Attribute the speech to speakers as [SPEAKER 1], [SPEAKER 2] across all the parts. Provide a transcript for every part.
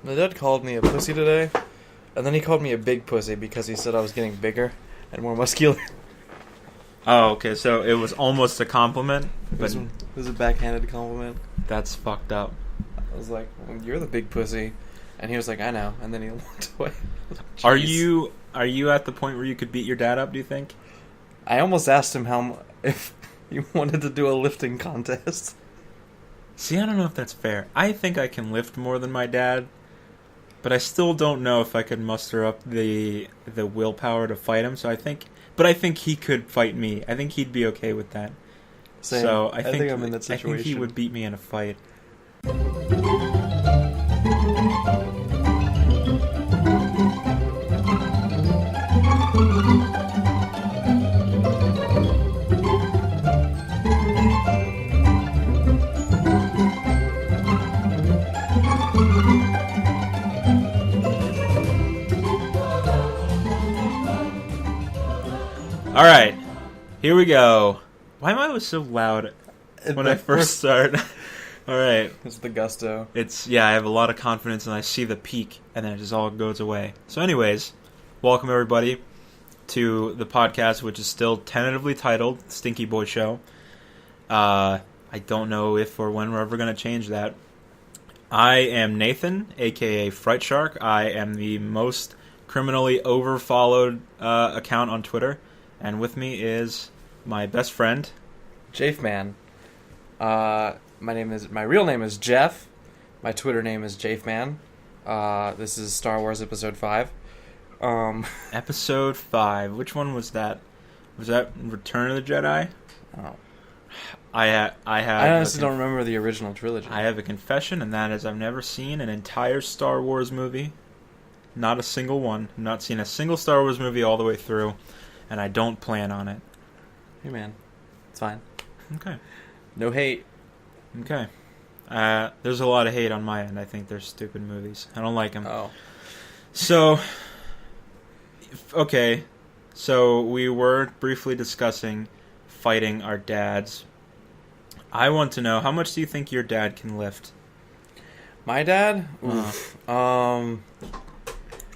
[SPEAKER 1] My dad called me a pussy today, and then he called me a big pussy because he said I was getting bigger and more muscular.
[SPEAKER 2] Oh, okay, so it was almost a compliment, but
[SPEAKER 1] It was a backhanded compliment.
[SPEAKER 2] that's fucked up.
[SPEAKER 1] I was like, well, you're the big pussy. And he was like, I know. And then he walked away.
[SPEAKER 2] Are you at the point where you could beat your dad up, do you think?
[SPEAKER 1] I almost asked him if he wanted to do a lifting contest.
[SPEAKER 2] See, I don't know if that's fair. I think I can lift more than my dad, but I still don't know if I could muster up the willpower to fight him. I think he could fight me. I think he'd be okay with that.
[SPEAKER 1] Same.
[SPEAKER 2] So
[SPEAKER 1] I think I'm in that situation.
[SPEAKER 2] I think he would beat me in a fight. All right, here we go. Why am I always so loud when I first start? All right.
[SPEAKER 1] It's the gusto.
[SPEAKER 2] I have a lot of confidence and I see the peak and then it just all goes away. So anyways, welcome everybody to the podcast, which is still tentatively titled Stinky Boy Show. I don't know if or when we're ever going to change that. I am Nathan, aka Fright Shark. I am the most criminally overfollowed account on Twitter. And with me is my best friend,
[SPEAKER 1] Jafeman. My real name is Jeff. My Twitter name is Jafeman. This is Star Wars Episode 5.
[SPEAKER 2] Episode 5. Which one was that? Was that Return of the Jedi?
[SPEAKER 1] Oh.
[SPEAKER 2] I
[SPEAKER 1] honestly don't remember the original trilogy.
[SPEAKER 2] I have a confession, and that is I've never seen an entire Star Wars movie. Not a single one. I've not seen a single Star Wars movie all the way through, and I don't plan on it.
[SPEAKER 1] Hey man, it's fine.
[SPEAKER 2] Okay.
[SPEAKER 1] No hate.
[SPEAKER 2] Okay. There's a lot of hate on my end. I think they're stupid movies. I don't like them.
[SPEAKER 1] Oh.
[SPEAKER 2] So, okay. So we were briefly discussing fighting our dads. I want to know, how much do you think your dad can lift?
[SPEAKER 1] My dad? Oof.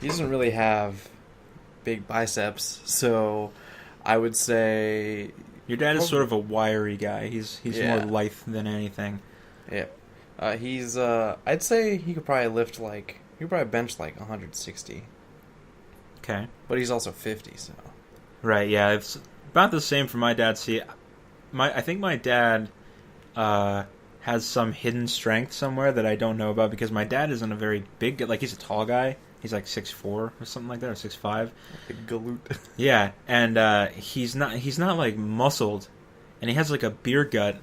[SPEAKER 1] He doesn't really have big biceps, so I would say...
[SPEAKER 2] Your dad is sort of a wiry guy. He's more lithe than anything.
[SPEAKER 1] Yeah. I'd say he could probably bench like 160.
[SPEAKER 2] Okay.
[SPEAKER 1] But he's also 50, so...
[SPEAKER 2] Right, yeah. It's about the same for my dad. See, I think my dad has some hidden strength somewhere that I don't know about, because my dad isn't a very big... Like, he's a tall guy. He's like 6'4" or something like that, or 6'5".
[SPEAKER 1] Big galoot.
[SPEAKER 2] Yeah, and he's not like muscled, and he has like a beer gut,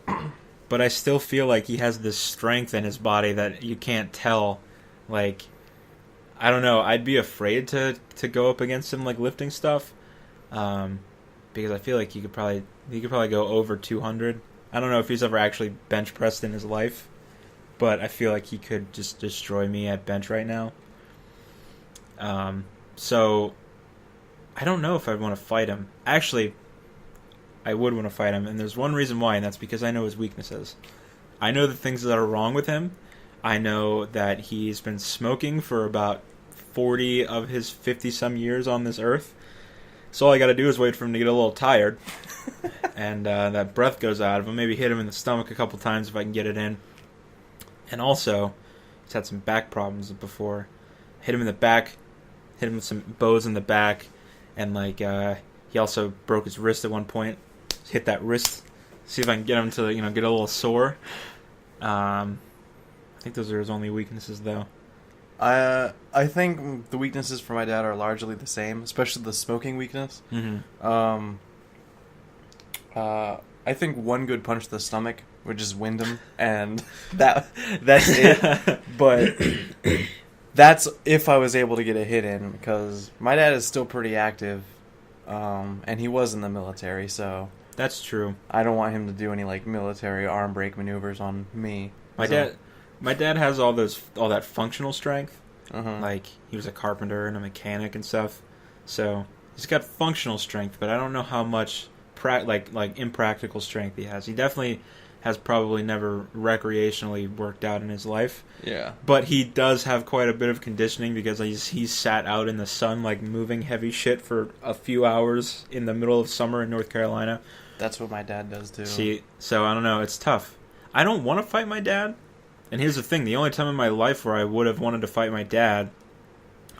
[SPEAKER 2] but I still feel like he has this strength in his body that you can't tell. Like, I don't know, I'd be afraid to go up against him like lifting stuff, because I feel like he could probably go over 200. I don't know if he's ever actually bench pressed in his life, but I feel like he could just destroy me at bench right now. So I don't know if I'd want to fight him. Actually, I would want to fight him, and there's one reason why, and that's because I know his weaknesses. I know the things that are wrong with him. I know that he's been smoking for about 40 of his 50-some years on this earth. So all I gotta do is wait for him to get a little tired, and that breath goes out of him. Maybe hit him in the stomach a couple times if I can get it in. And also, he's had some back problems before. Hit him in the back, hit him with some bows in the back, and he also broke his wrist at one point. Hit that wrist, see if I can get him to get a little sore. I think those are his only weaknesses, though.
[SPEAKER 1] I think the weaknesses for my dad are largely the same, especially the smoking weakness.
[SPEAKER 2] Mm-hmm.
[SPEAKER 1] I think one good punch to the stomach would just wind him, and that's it. But that's if I was able to get a hit in, because my dad is still pretty active, and he was in the military, so...
[SPEAKER 2] That's true.
[SPEAKER 1] I don't want him to do any military arm break maneuvers on me.
[SPEAKER 2] My dad has all that functional strength.
[SPEAKER 1] Uh-huh.
[SPEAKER 2] Like, he was a carpenter and a mechanic and stuff. So he's got functional strength, but I don't know how much impractical strength he has. He definitely has probably never recreationally worked out in his life.
[SPEAKER 1] Yeah.
[SPEAKER 2] But he does have quite a bit of conditioning because he's sat out in the sun, like, moving heavy shit for a few hours in the middle of summer in North Carolina.
[SPEAKER 1] That's what my dad does, too.
[SPEAKER 2] See, so I don't know. It's tough. I don't want to fight my dad. And here's the thing. The only time in my life where I would have wanted to fight my dad,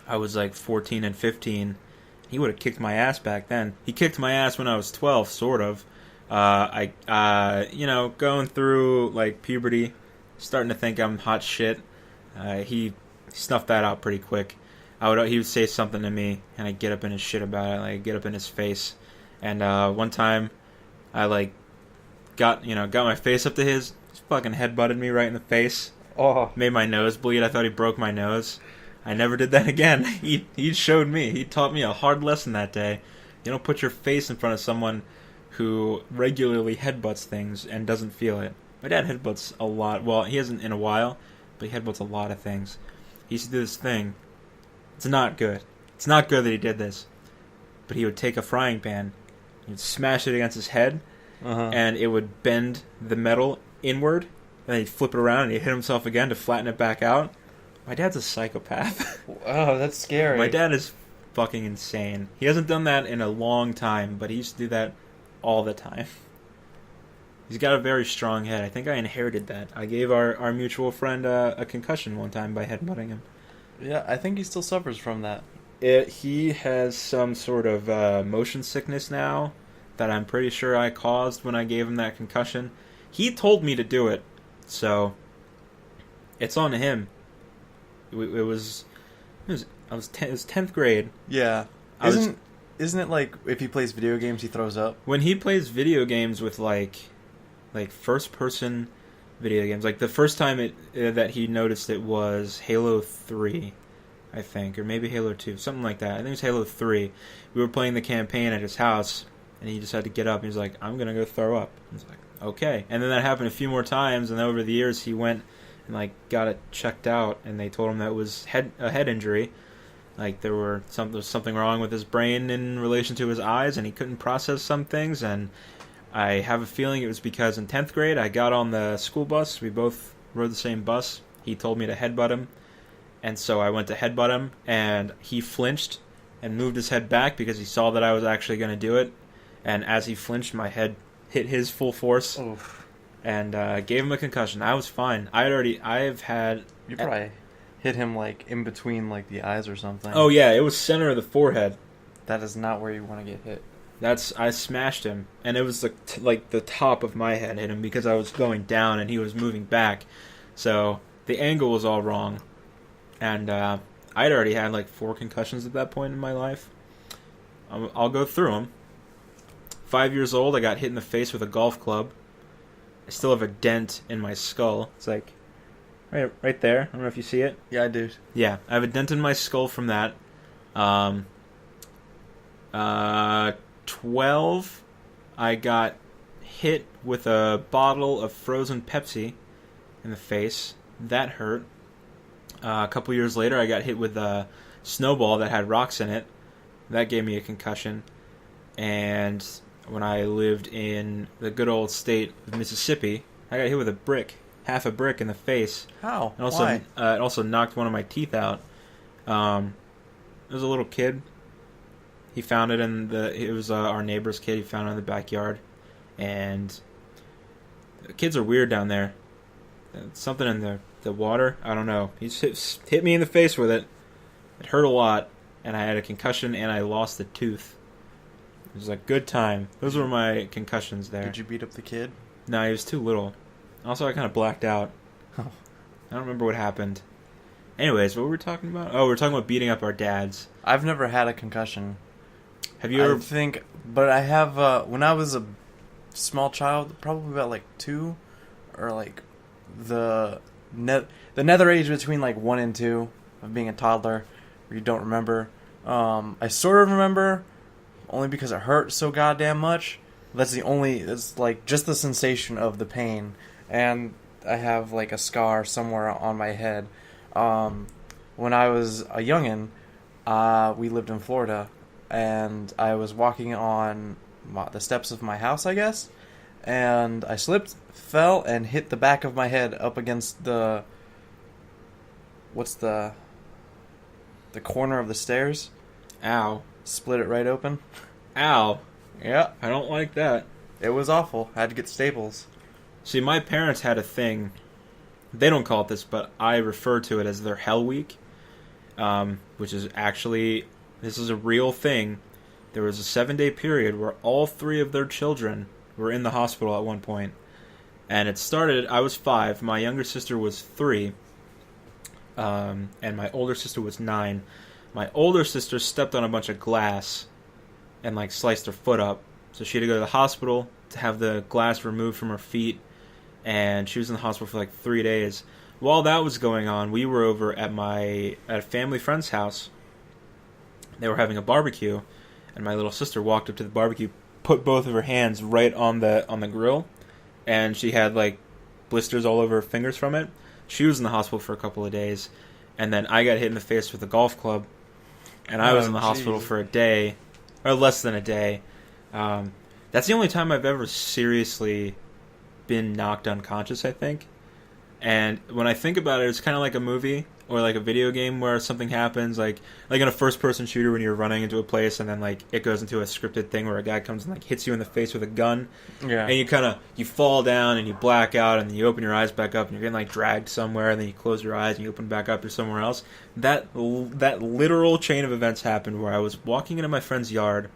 [SPEAKER 2] I was like 14 and 15. He would have kicked my ass back then. He kicked my ass when I was 12, sort of. Going through, like, puberty, starting to think I'm hot shit. He snuffed that out pretty quick. He would say something to me, and I'd get up in his shit about it. Like, get up in his face. And one time, I, like, got my face up to his. He fucking headbutted me right in the face.
[SPEAKER 1] Oh.
[SPEAKER 2] Made my nose bleed. I thought he broke my nose. I never did that again. He showed me. He taught me a hard lesson that day. You don't put your face in front of someone who regularly headbutts things and doesn't feel it. My dad headbutts a lot. Well, he hasn't in a while, but he headbutts a lot of things. He used to do this thing. It's not good. It's not good that he did this. But he would take a frying pan, he'd smash it against his head, and it would bend the metal inward, and then he'd flip it around and he'd hit himself again to flatten it back out. My dad's a psychopath.
[SPEAKER 1] Oh, that's scary.
[SPEAKER 2] My dad is fucking insane. He hasn't done that in a long time, but he used to do that all the time. He's got a very strong head. I think I inherited that. I gave our mutual friend a concussion one time by headbutting him.
[SPEAKER 1] Yeah, I think he still suffers from that.
[SPEAKER 2] He has some sort of motion sickness now that I'm pretty sure I caused when I gave him that concussion. He told me to do it, so it's on him. It was 10th grade.
[SPEAKER 1] Yeah. Isn't it like if he plays video games he throws up?
[SPEAKER 2] When he plays video games with like first person video games, like the first time that he noticed it was Halo 3, I think, or maybe Halo 2, something like that. I think it was Halo 3. We were playing the campaign at his house, and he just had to get up. He was like, "I'm gonna go throw up." I was like, "Okay." And then that happened a few more times, and over the years he went and like got it checked out, and they told him that it was a head injury. Like there was something wrong with his brain in relation to his eyes, and he couldn't process some things. And I have a feeling it was because in 10th grade I got on the school bus. We both rode the same bus. He told me to headbutt him, and so I went to headbutt him, and he flinched and moved his head back because he saw that I was actually going to do it. And as he flinched, my head hit his full force.
[SPEAKER 1] Oof.
[SPEAKER 2] And gave him a concussion. I was fine. I've had...
[SPEAKER 1] You probably hit him, like, in between, like, the eyes or something.
[SPEAKER 2] Oh, yeah, it was center of the forehead.
[SPEAKER 1] That is not where you want to get hit.
[SPEAKER 2] I smashed him, and it was, the top of my head hit him because I was going down and he was moving back. So, the angle was all wrong. And I'd already had, 4 concussions at that point in my life. I'll go through them. 5 years old, I got hit in the face with a golf club. I still have a dent in my skull. It's like right there. I don't know if you see it.
[SPEAKER 1] Yeah, I do.
[SPEAKER 2] Yeah, I have a dent in my skull from that. 12, I got hit with a bottle of frozen Pepsi in the face. That hurt. A couple years later, I got hit with a snowball that had rocks in it. That gave me a concussion. And when I lived in the good old state of Mississippi, I got hit with half a brick in the face.
[SPEAKER 1] How?
[SPEAKER 2] And also,
[SPEAKER 1] Why?
[SPEAKER 2] It also knocked one of my teeth out. There was a little kid. He found it it was our neighbor's kid. He found it in the backyard. And the kids are weird down there. Something in the water. I don't know. He just hit me in the face with it. It hurt a lot. And I had a concussion and I lost a tooth. It was a good time. Those were my concussions there.
[SPEAKER 1] Did you beat up the kid?
[SPEAKER 2] No, he was too little. Also, I kind of blacked out.
[SPEAKER 1] Oh.
[SPEAKER 2] I don't remember what happened. Anyways, what were we talking about? Oh, we were talking about beating up our dads.
[SPEAKER 1] I've never had a concussion.
[SPEAKER 2] Have you ever...
[SPEAKER 1] I think, but I have, when I was a small child, probably about, 2, or, the nether age between, 1 and 2 of being a toddler, where you don't remember. I sort of remember, only because it hurt so goddamn much. It's just the sensation of the pain. And I have, a scar somewhere on my head. When I was a youngin', we lived in Florida, and I was walking on the steps of my house, I guess, and I slipped, fell, and hit the back of my head up against the... What's the corner of the stairs?
[SPEAKER 2] Ow.
[SPEAKER 1] Split it right open.
[SPEAKER 2] Ow.
[SPEAKER 1] Yeah.
[SPEAKER 2] I don't like that.
[SPEAKER 1] It was awful. I had to get staples.
[SPEAKER 2] See, my parents had a thing. They don't call it this, but I refer to it as their Hell Week, which is actually, this is a real thing. There was a 7-day period where all 3 of their children were in the hospital at one point. And it started, I was 5, my younger sister was 3, and my older sister was 9. My older sister stepped on a bunch of glass and like sliced her foot up. So she had to go to the hospital to have the glass removed from her feet. And she was in the hospital for like 3 days. While that was going on, we were over at a family friend's house. They were having a barbecue, and my little sister walked up to the barbecue, put both of her hands right on the grill, and she had like blisters all over her fingers from it. She was in the hospital for a couple of days, and then I got hit in the face with a golf club, and I was in the hospital for a day, or less than a day. That's the only time I've ever seriously been knocked unconscious, I think. And when I think about it, it's kind of like a movie or like a video game where something happens, like in a first-person shooter when you're running into a place and then like it goes into a scripted thing where a guy comes and like hits you in the face with a gun.
[SPEAKER 1] Yeah.
[SPEAKER 2] And you fall down and you black out and then you open your eyes back up and you're getting like dragged somewhere and then you close your eyes and you open back up, you're somewhere else. That literal chain of events happened where I was walking into my friend's yard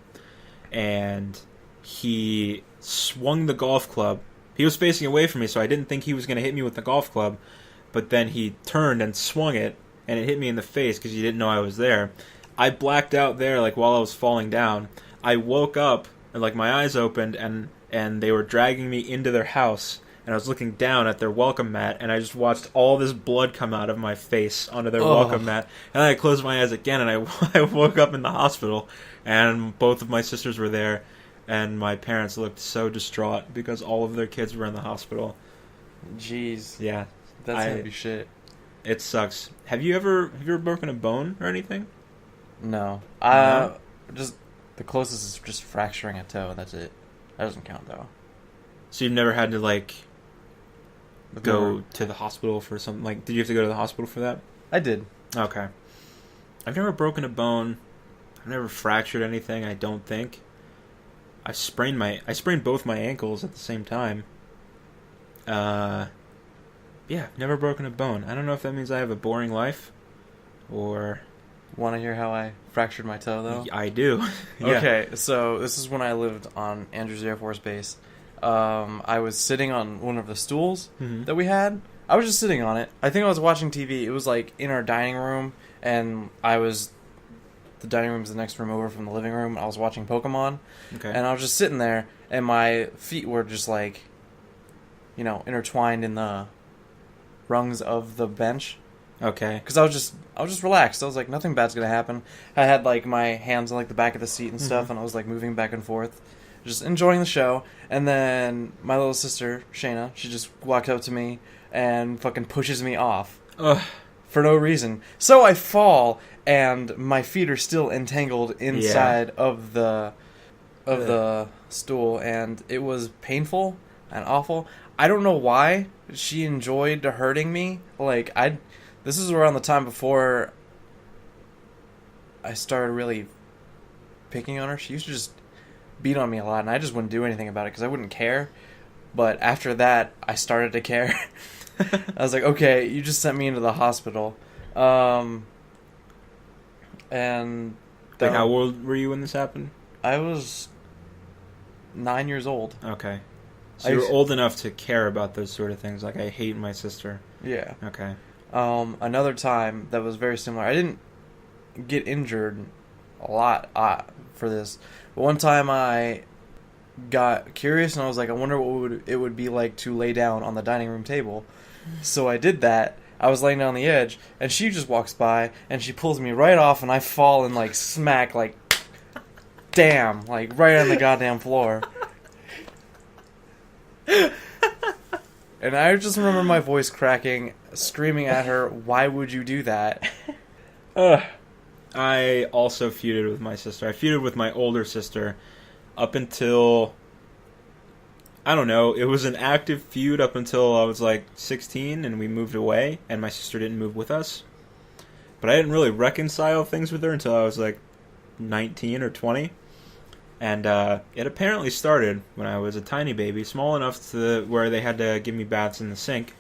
[SPEAKER 2] and he swung the golf club. He was facing away from me, so I didn't think he was going to hit me with the golf club. But then he turned and swung it, and it hit me in the face because he didn't know I was there. I blacked out there, like, while I was falling down. I woke up, and, like, my eyes opened, and they were dragging me into their house. And I was looking down at their welcome mat, and I just watched all this blood come out of my face onto their welcome mat. And then I closed my eyes again, and I woke up in the hospital, and both of my sisters were there. And my parents looked so distraught because all of their kids were in the hospital.
[SPEAKER 1] Jeez.
[SPEAKER 2] Yeah.
[SPEAKER 1] That's gonna be shit.
[SPEAKER 2] It sucks. Have you ever broken a bone or anything?
[SPEAKER 1] No.
[SPEAKER 2] No?
[SPEAKER 1] Just the closest is just fracturing a toe. That's it. That doesn't count though.
[SPEAKER 2] So you've never had to like go to the hospital for something? Like, did you have to go to the hospital for that?
[SPEAKER 1] I did.
[SPEAKER 2] Okay. I've never broken a bone. I've never fractured anything. I don't think. I sprained both my ankles at the same time. Yeah, never broken a bone. I don't know if that means I have a boring life, or...
[SPEAKER 1] Want to hear how I fractured my toe, though?
[SPEAKER 2] I do. Yeah.
[SPEAKER 1] Okay, so this is when I lived on Andrews Air Force Base. I was sitting on one of the stools that we had. I was just sitting on it. I think I was watching TV. It was, like, in our dining room, and the dining room's the next room over from the living room. I was watching Pokemon, and I was just sitting there, and my feet were just, like, intertwined in the rungs of the bench.
[SPEAKER 2] Okay.
[SPEAKER 1] Because I was just relaxed. I was like, nothing bad's gonna happen. I had like my hands on like the back of the seat and stuff, and I was like moving back and forth, just enjoying the show. And then my little sister Shayna, she just walked up to me and fucking pushes me off for no reason. So I fall, and my feet are still entangled inside of the stool, and it was painful and awful. I don't know why she enjoyed hurting me. Like, this is around the time before I started really picking on her. She used to just beat on me a lot, and I just wouldn't do anything about it because I wouldn't care. But after that, I started to care. I was like, okay, you just sent me into the hospital. And...
[SPEAKER 2] Like, how old were you when this happened?
[SPEAKER 1] I was 9 years old.
[SPEAKER 2] Okay. So you were old enough to care about those sort of things, like I hate my sister.
[SPEAKER 1] Yeah.
[SPEAKER 2] Okay.
[SPEAKER 1] Another time that was very similar. I didn't get injured a lot for this, but one time I got curious and I was like, I wonder what it would be like to lay down on the dining room table. So I did that. I was laying down on the edge, and she just walks by and she pulls me right off, and I fall and like smack, like, damn, like right on the goddamn floor. And I just remember my voice cracking, screaming at her, why would you do that?
[SPEAKER 2] I also feuded with my sister. I feuded with my older sister up until I don't know. It was an active feud up until I was like 16 and we moved away, and my sister didn't move with us. But I didn't really reconcile things with her until I was like 19 or 20. And it apparently started when I was a tiny baby, small enough to where they had to give me baths in the sink.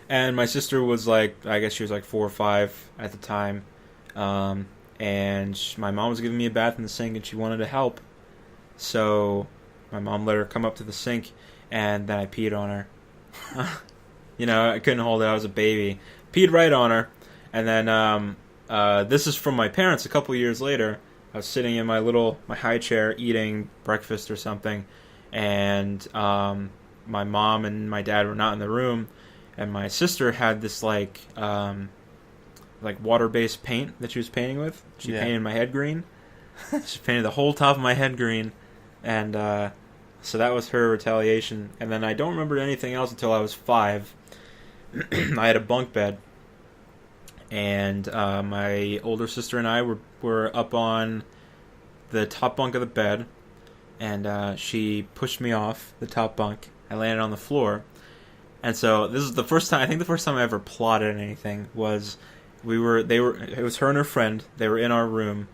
[SPEAKER 2] And my sister was like, I guess she was like 4 or 5 at the time. And my mom was giving me a bath in the sink and she wanted to help. So my mom let her come up to the sink and then I peed on her. I couldn't hold it. I was a baby. Peed right on her. And then this is from my parents a couple years later. I was sitting in my high chair eating breakfast or something. And my mom and my dad were not in the room. And my sister had this like water-based paint that she was painting with. She painted my head green. She painted the whole top of my head green. And so that was her retaliation. And then I don't remember anything else until I was 5. I had a bunk bed. And my older sister and I were up on the top bunk of the bed. And she pushed me off the top bunk. I landed on the floor. And so this is the first time I ever plotted anything was it was her and her friend. They were in our room,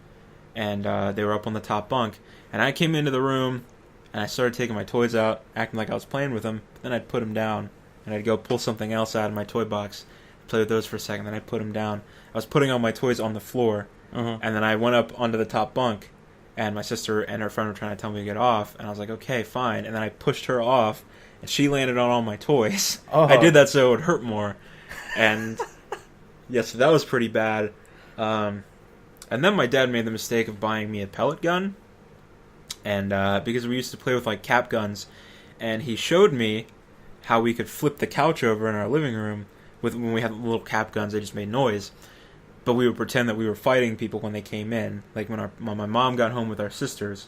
[SPEAKER 2] and they were up on the top bunk. And I came into the room, and I started taking my toys out, acting like I was playing with them. Then I'd put them down, and I'd go pull something else out of my toy box, play with those for a second. Then I'd put them down. I was putting all my toys on the floor, and then I went up onto the top bunk, and my sister and her friend were trying to tell me to get off, and I was like, okay, fine. And then I pushed her off, and she landed on all my toys. Oh. I did that so it would hurt more. And yeah, so that was pretty bad. And then my dad made the mistake of buying me a pellet gun. And because we used to play with like cap guns, and he showed me how we could flip the couch over in our living room when we had little cap guns. They just made noise. But we would pretend that we were fighting people when they came in. Like when my mom got home with our sisters.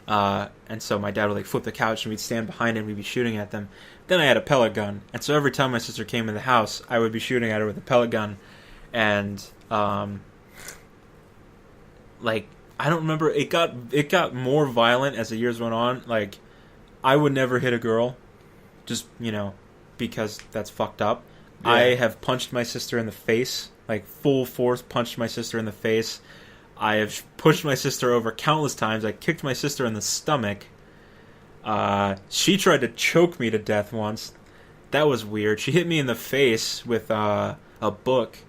[SPEAKER 2] And so my dad would like flip the couch and we'd stand behind it and we'd be shooting at them. Then I had a pellet gun. And so every time my sister came in the house, I would be shooting at her with a pellet gun. And, I don't remember, it got more violent as the years went on. Like, I would never hit a girl. Just, because that's fucked up. Yeah. I have punched my sister in the face. Like, full force punched my sister in the face. I have pushed my sister over countless times. I kicked my sister in the stomach. She tried to choke me to death once. That was weird. She hit me in the face with a book.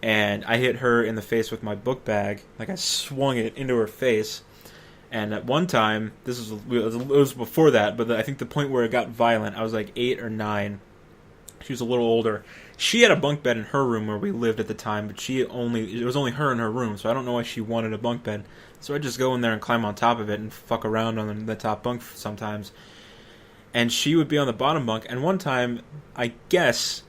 [SPEAKER 2] And I hit her in the face with my book bag. Like, I swung it into her face. And at one time, it was before that, but I think the point where it got violent, I was like 8 or 9. She was a little older. She had a bunk bed in her room where we lived at the time, but it was only her in her room, so I don't know why she wanted a bunk bed. So I'd just go in there and climb on top of it and fuck around on the top bunk sometimes. And she would be on the bottom bunk, and one time, I guess,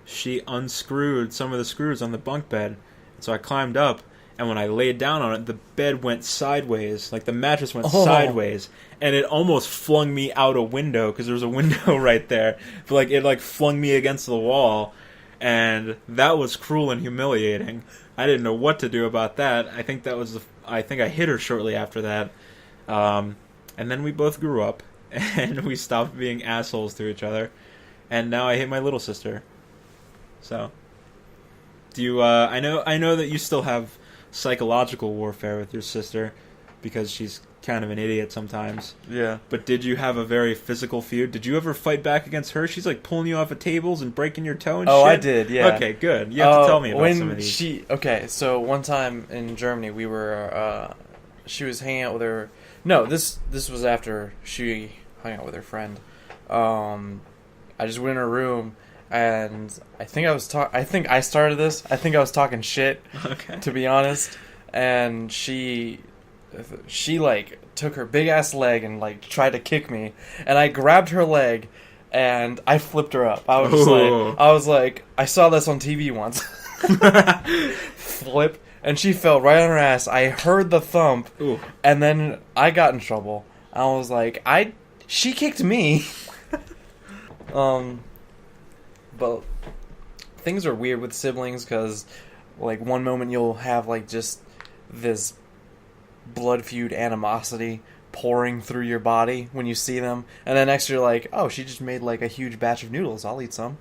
[SPEAKER 2] she unscrewed some of the screws on the bunk bed. So I climbed up, and when I laid down on it, the bed went sideways, like the mattress went sideways, and it almost flung me out a window, because there was a window right there. But it flung me against the wall. And that was cruel and humiliating. I didn't know what to do about that. I think I hit her shortly after that. And then we both grew up, and we stopped being assholes to each other. And now I hate my little sister. So, do you? I know that you still have psychological warfare with your sister, because she's kind of an idiot sometimes.
[SPEAKER 1] Yeah.
[SPEAKER 2] But did you have a very physical feud? Did you ever fight back against her? She's like pulling you off of tables and breaking your toe and shit.
[SPEAKER 1] Oh, I did, yeah.
[SPEAKER 2] Okay, good. You have to tell me about some of these.
[SPEAKER 1] Okay, so one time in Germany, we were, she was hanging out with her... No, this was after she hung out with her friend. I just went in her room, and I think I started this. I think I was talking shit,
[SPEAKER 2] okay,
[SPEAKER 1] to be honest. And she took her big ass leg and tried to kick me, and I grabbed her leg and I flipped her up. I was like, I saw this on TV once. Flip, and she fell right on her ass. I heard the thump.
[SPEAKER 2] Ooh.
[SPEAKER 1] And then I got in trouble. I was like, she kicked me. But things are weird with siblings, because one moment you'll have just this blood feud animosity pouring through your body when you see them, and then next you're like, oh, she just made like a huge batch of noodles. I'll eat some.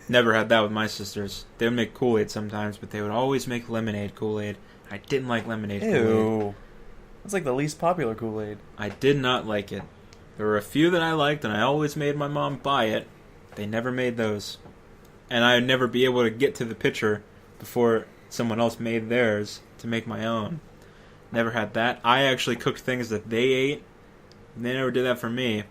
[SPEAKER 2] Never had that with my sisters. They would make Kool-Aid sometimes, but they would always make lemonade Kool-Aid. I didn't like lemonade Kool-Aid.
[SPEAKER 1] Ew. That's like the least popular Kool-Aid.
[SPEAKER 2] I did not like it. There were a few that I liked, and I always made my mom buy it. They never made those. And I would never be able to get to the pitcher before someone else made theirs to make my own. Never had that. I actually cooked things that they ate. They never did that for me.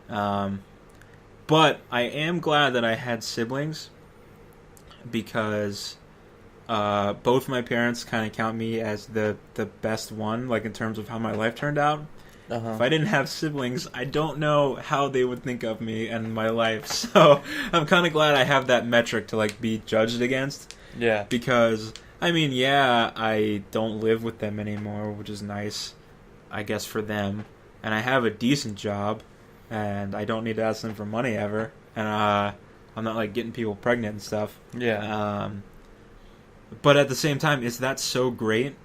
[SPEAKER 2] But I am glad that I had siblings because both my parents kind of count me as the best one, like in terms of how my life turned out.
[SPEAKER 1] Uh-huh.
[SPEAKER 2] If I didn't have siblings, I don't know how they would think of me and my life. So I'm kind of glad I have that metric to like be judged against.
[SPEAKER 1] Yeah.
[SPEAKER 2] Because, I mean, yeah, I don't live with them anymore, which is nice, I guess, for them. And I have a decent job, and I don't need to ask them for money ever. And I'm not like getting people pregnant and stuff.
[SPEAKER 1] Yeah.
[SPEAKER 2] But at the same time, is that so great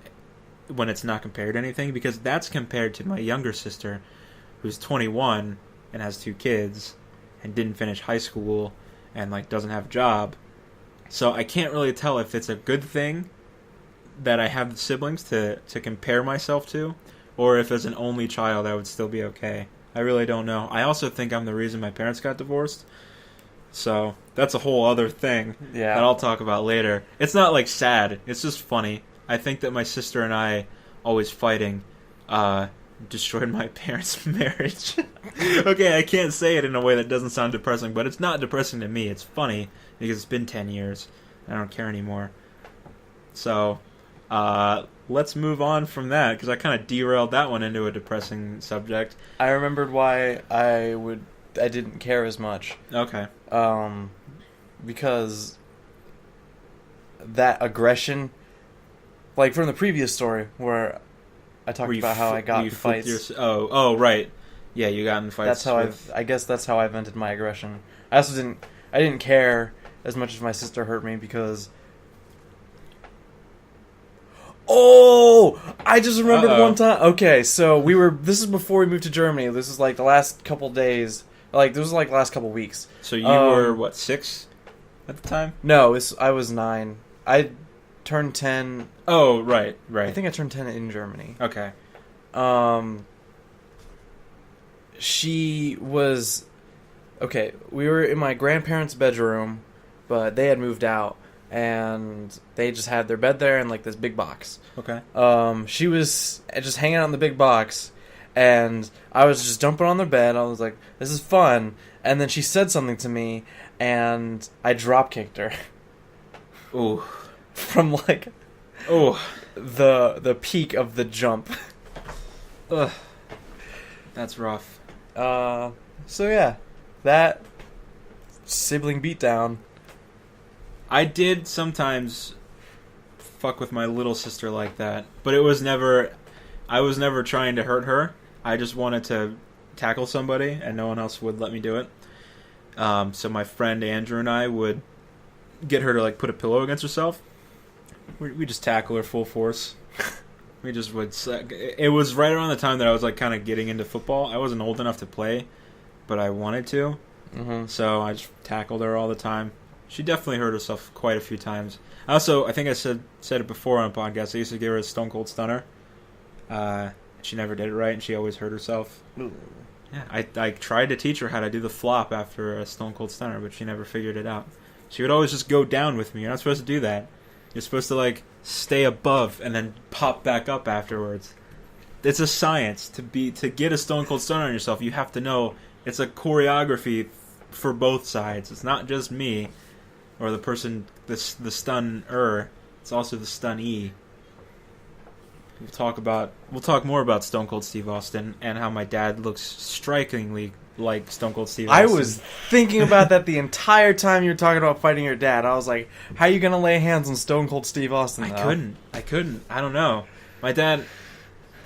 [SPEAKER 2] when it's not compared to anything? Because that's compared to my younger sister, who's 21 and has 2 kids and didn't finish high school and like doesn't have a job. So I can't really tell if it's a good thing that I have siblings to compare myself to, or if as an only child I would still be okay. I really don't know. I also think I'm the reason my parents got divorced. So that's a whole other thing that I'll talk about later. It's not like sad. It's just funny. I think that my sister and I always fighting destroyed my parents' marriage. Okay, I can't say it in a way that doesn't sound depressing, but it's not depressing to me. It's funny because it's been 10 years. And I don't care anymore. So let's move on from that because I kind of derailed that one into a depressing subject.
[SPEAKER 1] I remembered why I didn't care as much.
[SPEAKER 2] Okay.
[SPEAKER 1] Because that aggression, like from the previous story where I talked about how I got in fights.
[SPEAKER 2] Oh, right. Yeah, you got in fights.
[SPEAKER 1] That's how I guess that's how I vented my aggression. I didn't care as much as my sister hurt me because. Oh, I just remembered one time. Okay, so this is before we moved to Germany. This is like the last couple days. Like, this was like the last couple weeks.
[SPEAKER 2] So you were, what, 6 at the time?
[SPEAKER 1] No, I was 9. I turned 10.
[SPEAKER 2] Oh, right.
[SPEAKER 1] I think I turned 10 in Germany.
[SPEAKER 2] Okay.
[SPEAKER 1] She was... Okay, we were in my grandparents' bedroom, but they had moved out, and they just had their bed there and, like, this big box.
[SPEAKER 2] Okay.
[SPEAKER 1] She was just hanging out in the big box, and I was just jumping on the bed. I was like, this is fun. And then she said something to me, and I drop kicked her.
[SPEAKER 2] Ooh.
[SPEAKER 1] From, like, the peak of the jump.
[SPEAKER 2] Ugh. That's rough.
[SPEAKER 1] So, yeah. That sibling beatdown.
[SPEAKER 2] I did sometimes fuck with my little sister like that, but it was never... I was never trying to hurt her. I just wanted to tackle somebody, and no one else would let me do it. So my friend Andrew and I would get her to like put a pillow against herself. We just tackle her full force. We just would. It was right around the time that I was like kind of getting into football. I wasn't old enough to play, but I wanted to. Mm-hmm. So I just tackled her all the time. She definitely hurt herself quite a few times. I think I said it before on a podcast. I used to give her a Stone Cold Stunner. She never did it right, and she always hurt herself. Ooh. Yeah, I tried to teach her how to do the flop after a Stone Cold Stunner, but she never figured it out. She would always just go down with me. You're not supposed to do that. You're supposed to like stay above and then pop back up afterwards. It's a science to get a Stone Cold Stunner on yourself. You have to know it's a choreography for both sides. It's not just me or the person the stun-er. It's also the stun-ee. We'll talk more about Stone Cold Steve Austin and how my dad looks strikingly like Stone Cold Steve Austin.
[SPEAKER 1] I was thinking about that the entire time you were talking about fighting your dad. I was like, how are you going to lay hands on Stone Cold Steve Austin, though?
[SPEAKER 2] I couldn't. I don't know. My dad,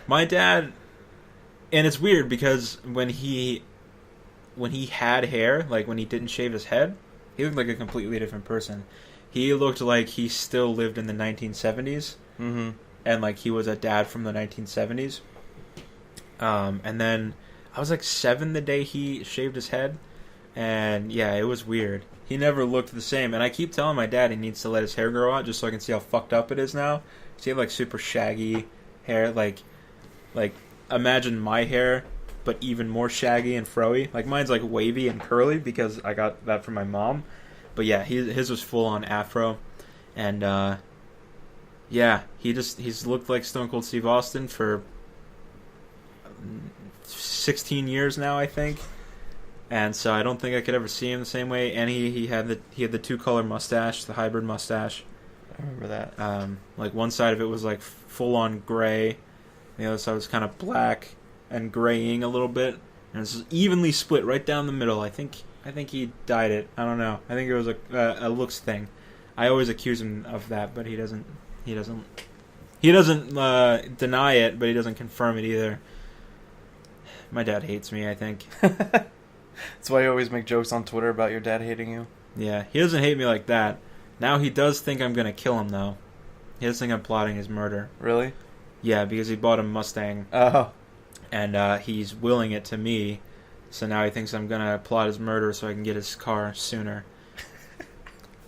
[SPEAKER 2] and it's weird because when he had hair, like when he didn't shave his head, he looked like a completely different person. He looked like he still lived in the 1970s. Mm-hmm. And, like, he was a dad from the 1970s. And then I was like 7 the day he shaved his head, and yeah, it was weird. He never looked the same, and I keep telling my dad he needs to let his hair grow out just so I can see how fucked up it is now. So he had like super shaggy hair, like imagine my hair, but even more shaggy and froey. Like mine's like wavy and curly because I got that from my mom. But yeah, his was full on afro, and yeah, he's looked like Stone Cold Steve Austin for 16 years now, I think. And so I don't think I could ever see him the same way. And he had the 2-color mustache, the hybrid mustache.
[SPEAKER 1] I remember that.
[SPEAKER 2] Like one side of it was like full on gray, the other side was kind of black and graying a little bit, and it's evenly split right down the middle. I think he dyed it. I don't know. I think it was a looks thing. I always accuse him of that, but he doesn't deny it, but he doesn't confirm it either. My dad hates me, I think.
[SPEAKER 1] That's why you always make jokes on Twitter about your dad hating you.
[SPEAKER 2] Yeah, he doesn't hate me like that. Now he does think I'm gonna kill him, though. He does think I'm plotting his murder.
[SPEAKER 1] Really?
[SPEAKER 2] Yeah, because he bought a Mustang.
[SPEAKER 1] Oh.
[SPEAKER 2] And he's willing it to me, so now he thinks I'm gonna plot his murder so I can get his car sooner.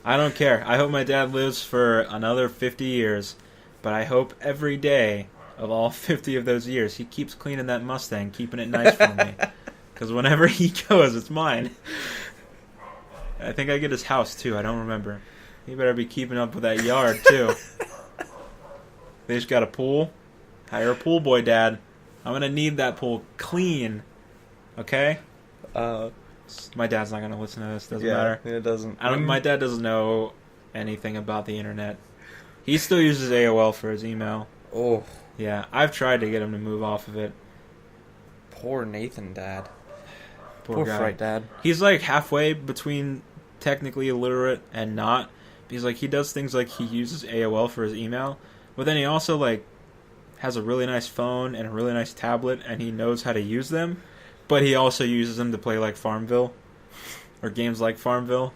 [SPEAKER 2] I don't care. I hope my dad lives for another 50 years, but I hope every day of all 50 of those years he keeps cleaning that Mustang, keeping it nice for me. Because whenever he goes, it's mine. I think I get his house, too. I don't remember. He better be keeping up with that yard, too. They just got a pool. Hire a pool boy, Dad. I'm going to need that pool clean. Okay? My dad's not going to listen to this. Doesn't matter.
[SPEAKER 1] It doesn't.
[SPEAKER 2] My dad doesn't know anything about the internet. He still uses AOL for his email.
[SPEAKER 1] Oh.
[SPEAKER 2] Yeah, I've tried to get him to move off of it.
[SPEAKER 1] Poor Nathan, Dad.
[SPEAKER 2] Poor guy.
[SPEAKER 1] Fright Dad.
[SPEAKER 2] He's like halfway between technically illiterate and not. Because like he does things like he uses AOL for his email, but then he also like has a really nice phone and a really nice tablet, and he knows how to use them. But he also uses them to play like Farmville or games like Farmville.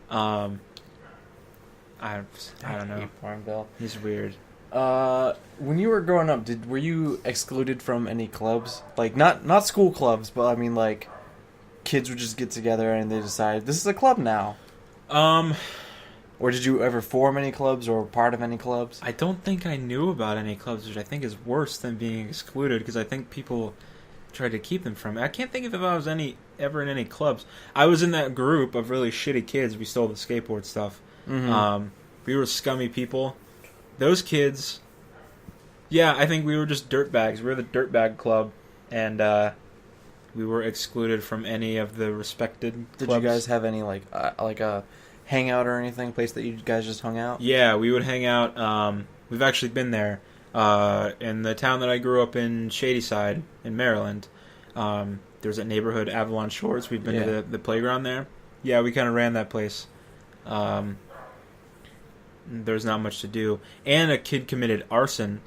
[SPEAKER 2] I don't know.
[SPEAKER 1] Farmville.
[SPEAKER 2] He's weird.
[SPEAKER 1] When you were growing up, were you excluded from any clubs? Like not school clubs, but I mean like kids would just get together and they decide this is a club now. Or did you ever form any clubs or part of any clubs?
[SPEAKER 2] I don't think I knew about any clubs, which I think is worse than being excluded, because I think people tried to keep them from it. I can't think if I was ever in any clubs. I was in that group of really shitty kids. We stole the skateboard stuff.
[SPEAKER 1] Mm-hmm.
[SPEAKER 2] We were scummy people. Those kids, yeah, I think we were just dirtbags. We were the dirtbag club, and we were excluded from any of the respected clubs.
[SPEAKER 1] Did you guys have any like a hangout or anything, place that you guys just hung out?
[SPEAKER 2] Yeah, we would hang out. We've actually been there in the town that I grew up in, Shadyside, in Maryland. There's that neighborhood, Avalon Shores. We've been to the playground there. Yeah, we kind of ran that place. There's not much to do. And a kid committed arson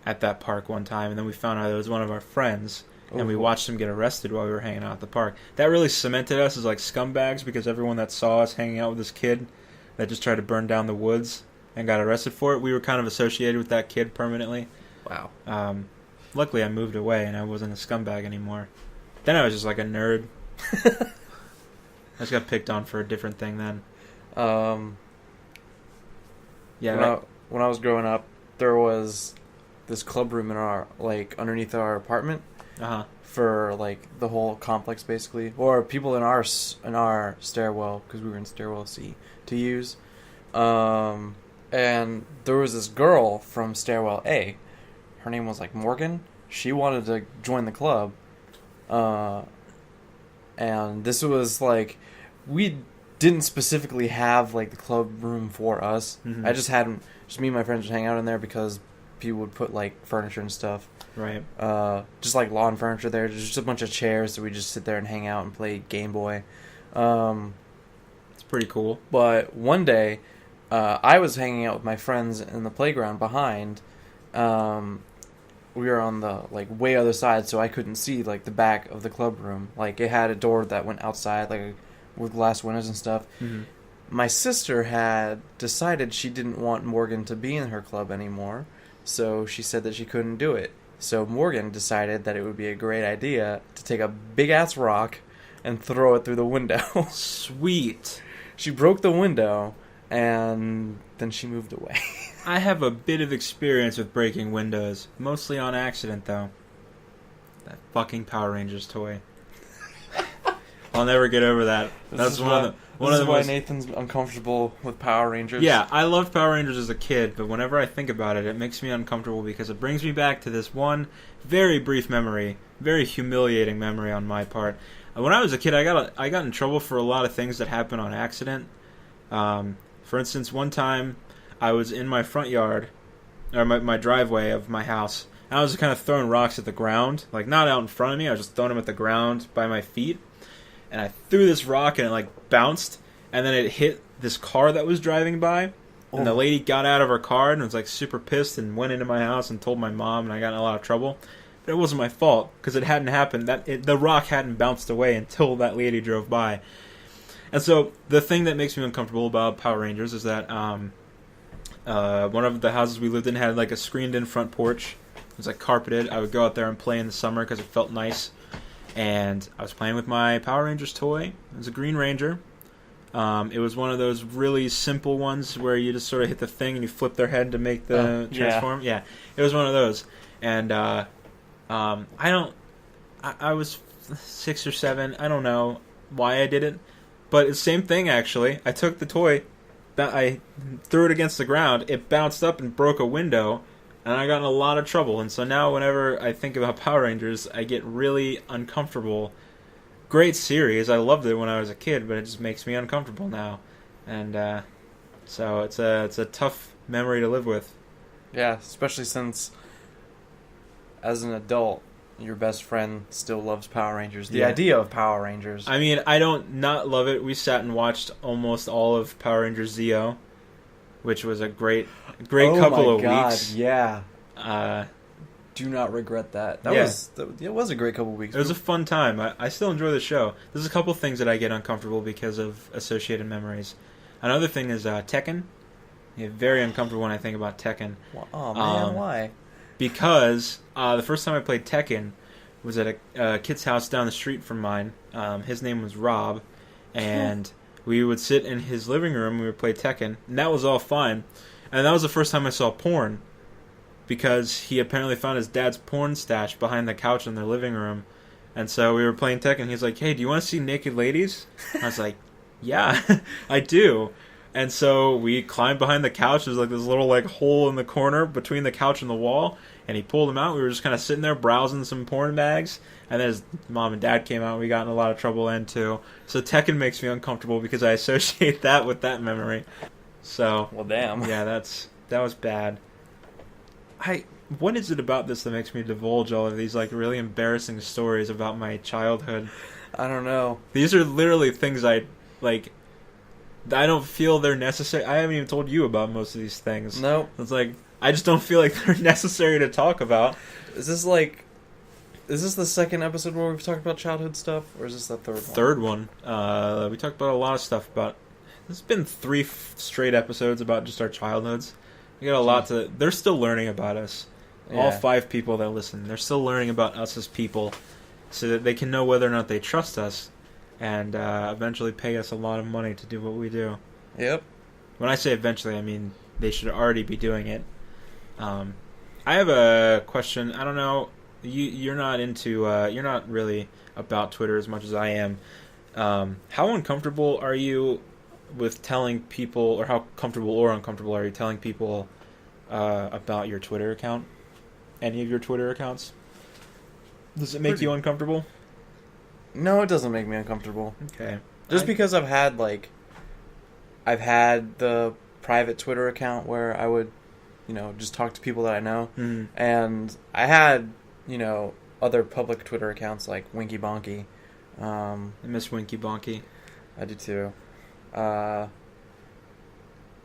[SPEAKER 2] at that park one time, and then we found out it was one of our friends, and we watched him get arrested while we were hanging out at the park. That really cemented us as like scumbags, because everyone that saw us hanging out with this kid that just tried to burn down the woods and got arrested for it, we were kind of associated with that kid permanently.
[SPEAKER 1] Wow.
[SPEAKER 2] Luckily I moved away and I wasn't a scumbag anymore. Then I was just like a nerd. I just got picked on for a different thing then.
[SPEAKER 1] Yeah. When I was growing up, there was this club room in our underneath our apartment. For like the whole complex basically, or people in our stairwell, because we were in stairwell C, to use. And there was this girl from stairwell A. Her name was like Morgan. She wanted to join the club. And this was like, we didn't specifically have like the club room for us.
[SPEAKER 2] Mm-hmm.
[SPEAKER 1] I just had me and my friends would hang out in there because people would put like furniture and stuff.
[SPEAKER 2] Right.
[SPEAKER 1] Just like lawn furniture there. Just a bunch of chairs, so we just sit there and hang out and play Game Boy.
[SPEAKER 2] It's pretty cool.
[SPEAKER 1] But one day, I was hanging out with my friends in the playground behind. We were on the like way other side, so I couldn't see like the back of the club room. Like it had a door that went outside, like with glass windows and stuff.
[SPEAKER 2] Mm-hmm.
[SPEAKER 1] My sister had decided she didn't want Morgan to be in her club anymore, so she said that she couldn't do it. So Morgan decided that it would be a great idea to take a big-ass rock and throw it through the window.
[SPEAKER 2] Sweet.
[SPEAKER 1] She broke the window, and then she moved away.
[SPEAKER 2] I have a bit of experience with breaking windows. Mostly on accident, though. That fucking Power Rangers toy. I'll never get over that. That's one of the
[SPEAKER 1] why
[SPEAKER 2] most...
[SPEAKER 1] Nathan's uncomfortable with Power Rangers.
[SPEAKER 2] Yeah, I loved Power Rangers as a kid, but whenever I think about it, it makes me uncomfortable because it brings me back to this one very brief memory, very humiliating memory on my part. When I was a kid, I got in trouble for a lot of things that happened on accident. For instance, one time I was in my front yard, or my driveway of my house, and I was kind of throwing rocks at the ground, like not out in front of me. I was just throwing them at the ground by my feet. And I threw this rock and it like bounced, and then it hit this car that was driving by. And the lady got out of her car and was like super pissed and went into my house and told my mom, and I got in a lot of trouble. But it wasn't my fault because it hadn't happened. The rock hadn't bounced away until that lady drove by. And so the thing that makes me uncomfortable about Power Rangers is that one of the houses we lived in had like a screened-in front porch. It was like carpeted. I would go out there and play in the summer because it felt nice. And I was playing with my Power Rangers toy. It was a Green Ranger. It was one of those really simple ones where you just sort of hit the thing and you flip their head to make the transform. Yeah, it was one of those. And I was 6 or 7. I don't know why I did it. But it's the same thing, actually. I took the toy, I threw it against the ground. It bounced up and broke a window. And I got in a lot of trouble. And so now whenever I think about Power Rangers, I get really uncomfortable. Great series. I loved it when I was a kid, but it just makes me uncomfortable now. And so it's a tough memory to live with.
[SPEAKER 1] Yeah, especially since as an adult, your best friend still loves Power Rangers. The idea of Power Rangers.
[SPEAKER 2] I mean, I don't not love it. We sat and watched almost all of Power Rangers Zeo, which was a great couple of weeks.
[SPEAKER 1] Yeah. Do not regret that. It was a great couple of weeks.
[SPEAKER 2] It was a fun time. I still enjoy the show. There's a couple things that I get uncomfortable because of associated memories. Another thing is Tekken. I get very uncomfortable when I think about Tekken.
[SPEAKER 1] Oh man, why?
[SPEAKER 2] Because the first time I played Tekken was at a kid's house down the street from mine. His name was Rob, and we would sit in his living room and we would play Tekken, and that was all fine. And that was the first time I saw porn, because he apparently found his dad's porn stash behind the couch in their living room. And so we were playing Tekken. He's like, "Hey, do you want to see naked ladies?" I was like, "Yeah, I do." And so we climbed behind the couch. There's like this little like hole in the corner between the couch and the wall. And he pulled them out. We were just kind of sitting there browsing some porn bags. And then his mom and dad came out. We got in a lot of trouble then too. So Tekken makes me uncomfortable because I associate that with that memory. So
[SPEAKER 1] well, damn.
[SPEAKER 2] Yeah, that was bad. What is it about this that makes me divulge all of these like really embarrassing stories about my childhood?
[SPEAKER 1] I don't know.
[SPEAKER 2] These are literally things I don't feel they're necessary. I haven't even told you about most of these things.
[SPEAKER 1] No.
[SPEAKER 2] It's like, I just don't feel like they're necessary to talk about.
[SPEAKER 1] Is this the second episode where we've talked about childhood stuff? Or is this the third one?
[SPEAKER 2] Third one. We talked about a lot of stuff about... There's been 3 straight episodes about just our childhoods. We got a lot to... They're still learning about us. Yeah. All 5 people that listen. They're still learning about us as people so that they can know whether or not they trust us. And eventually pay us a lot of money to do what we do.
[SPEAKER 1] Yep.
[SPEAKER 2] When I say eventually, I mean they should already be doing it. I have a question. I don't know. You're not into. You're not really about Twitter as much as I am. How uncomfortable are you with telling people, or how comfortable or uncomfortable are you telling people about your Twitter account? Any of your Twitter accounts? Does it make you uncomfortable?
[SPEAKER 1] No, it doesn't make me uncomfortable.
[SPEAKER 2] Okay.
[SPEAKER 1] Just because I've had the private Twitter account where I would, just talk to people that I know.
[SPEAKER 2] Mm-hmm.
[SPEAKER 1] And I had, other public Twitter accounts like Winky Bonky.
[SPEAKER 2] I miss Winky Bonky.
[SPEAKER 1] I do too. And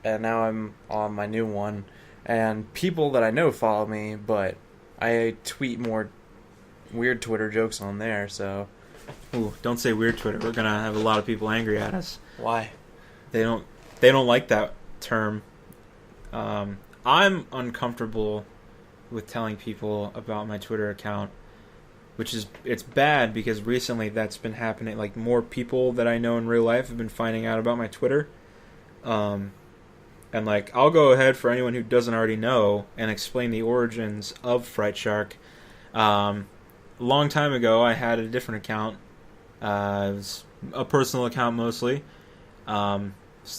[SPEAKER 1] now I'm on my new one. And people that I know follow me, but I tweet more weird Twitter jokes on there, so...
[SPEAKER 2] Ooh, don't say weird Twitter. We're gonna have a lot of people angry at us.
[SPEAKER 1] Why?
[SPEAKER 2] They don't like that term. I'm uncomfortable with telling people about my Twitter account, it's bad because recently that's been happening. Like, more people that I know in real life have been finding out about my Twitter. And like, I'll go ahead for anyone who doesn't already know and explain the origins of Fright Shark. A long time ago, I had a different account. It was a personal account mostly. So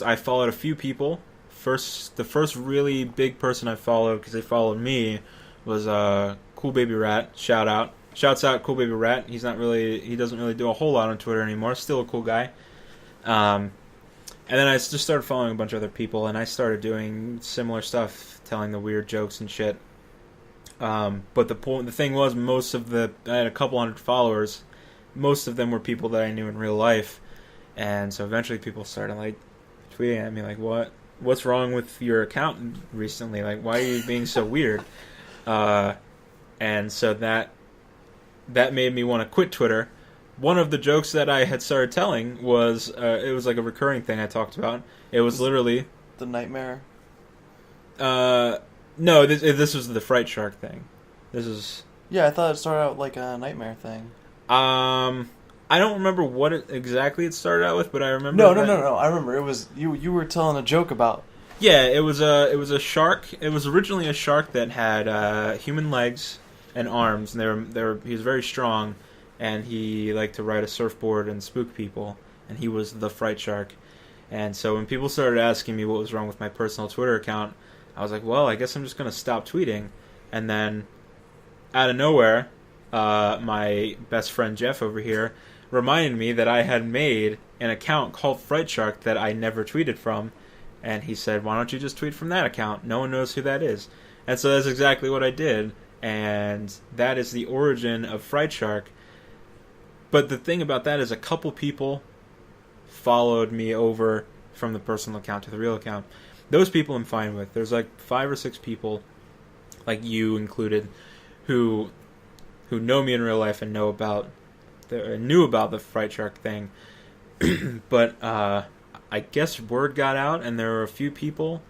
[SPEAKER 2] I followed a few people. The first really big person I followed, because they followed me, was Cool Baby Rat. Shouts out Cool Baby Rat. He doesn't really do a whole lot on Twitter anymore. Still a cool guy. And then I just started following a bunch of other people, and I started doing similar stuff, telling the weird jokes and shit. But the thing was, I had a couple hundred followers. Most of them were people that I knew in real life, and so eventually people started like tweeting at me like, "What's wrong with your account recently? Like, why are you being so weird?" And so that made me want to quit Twitter. One of the jokes that I had started telling was it was like a recurring thing I talked about. It was literally
[SPEAKER 1] the nightmare.
[SPEAKER 2] No, this was the Fright Shark thing. This is...
[SPEAKER 1] Yeah, I thought it started out like a nightmare thing.
[SPEAKER 2] I don't remember what exactly it started out with, but I remember...
[SPEAKER 1] No. I remember. It was... You were telling a joke about...
[SPEAKER 2] Yeah, it was a shark. It was originally a shark that had human legs and arms, and he was very strong, and he liked to ride a surfboard and spook people, and he was the Fright Shark. And so when people started asking me what was wrong with my personal Twitter account, I was like, well, I guess I'm just going to stop tweeting. And then, out of nowhere, my best friend Jeff over here reminded me that I had made an account called Fright Shark that I never tweeted from. And he said, why don't you just tweet from that account? No one knows who that is. And so that's exactly what I did. And that is the origin of Fright Shark. But the thing about that is a couple people followed me over from the personal account to the real account. Those people I'm fine with. There's like 5 or 6 people, like you included, who know me in real life and knew about the Fright Shark thing. But I guess word got out, and there were a few people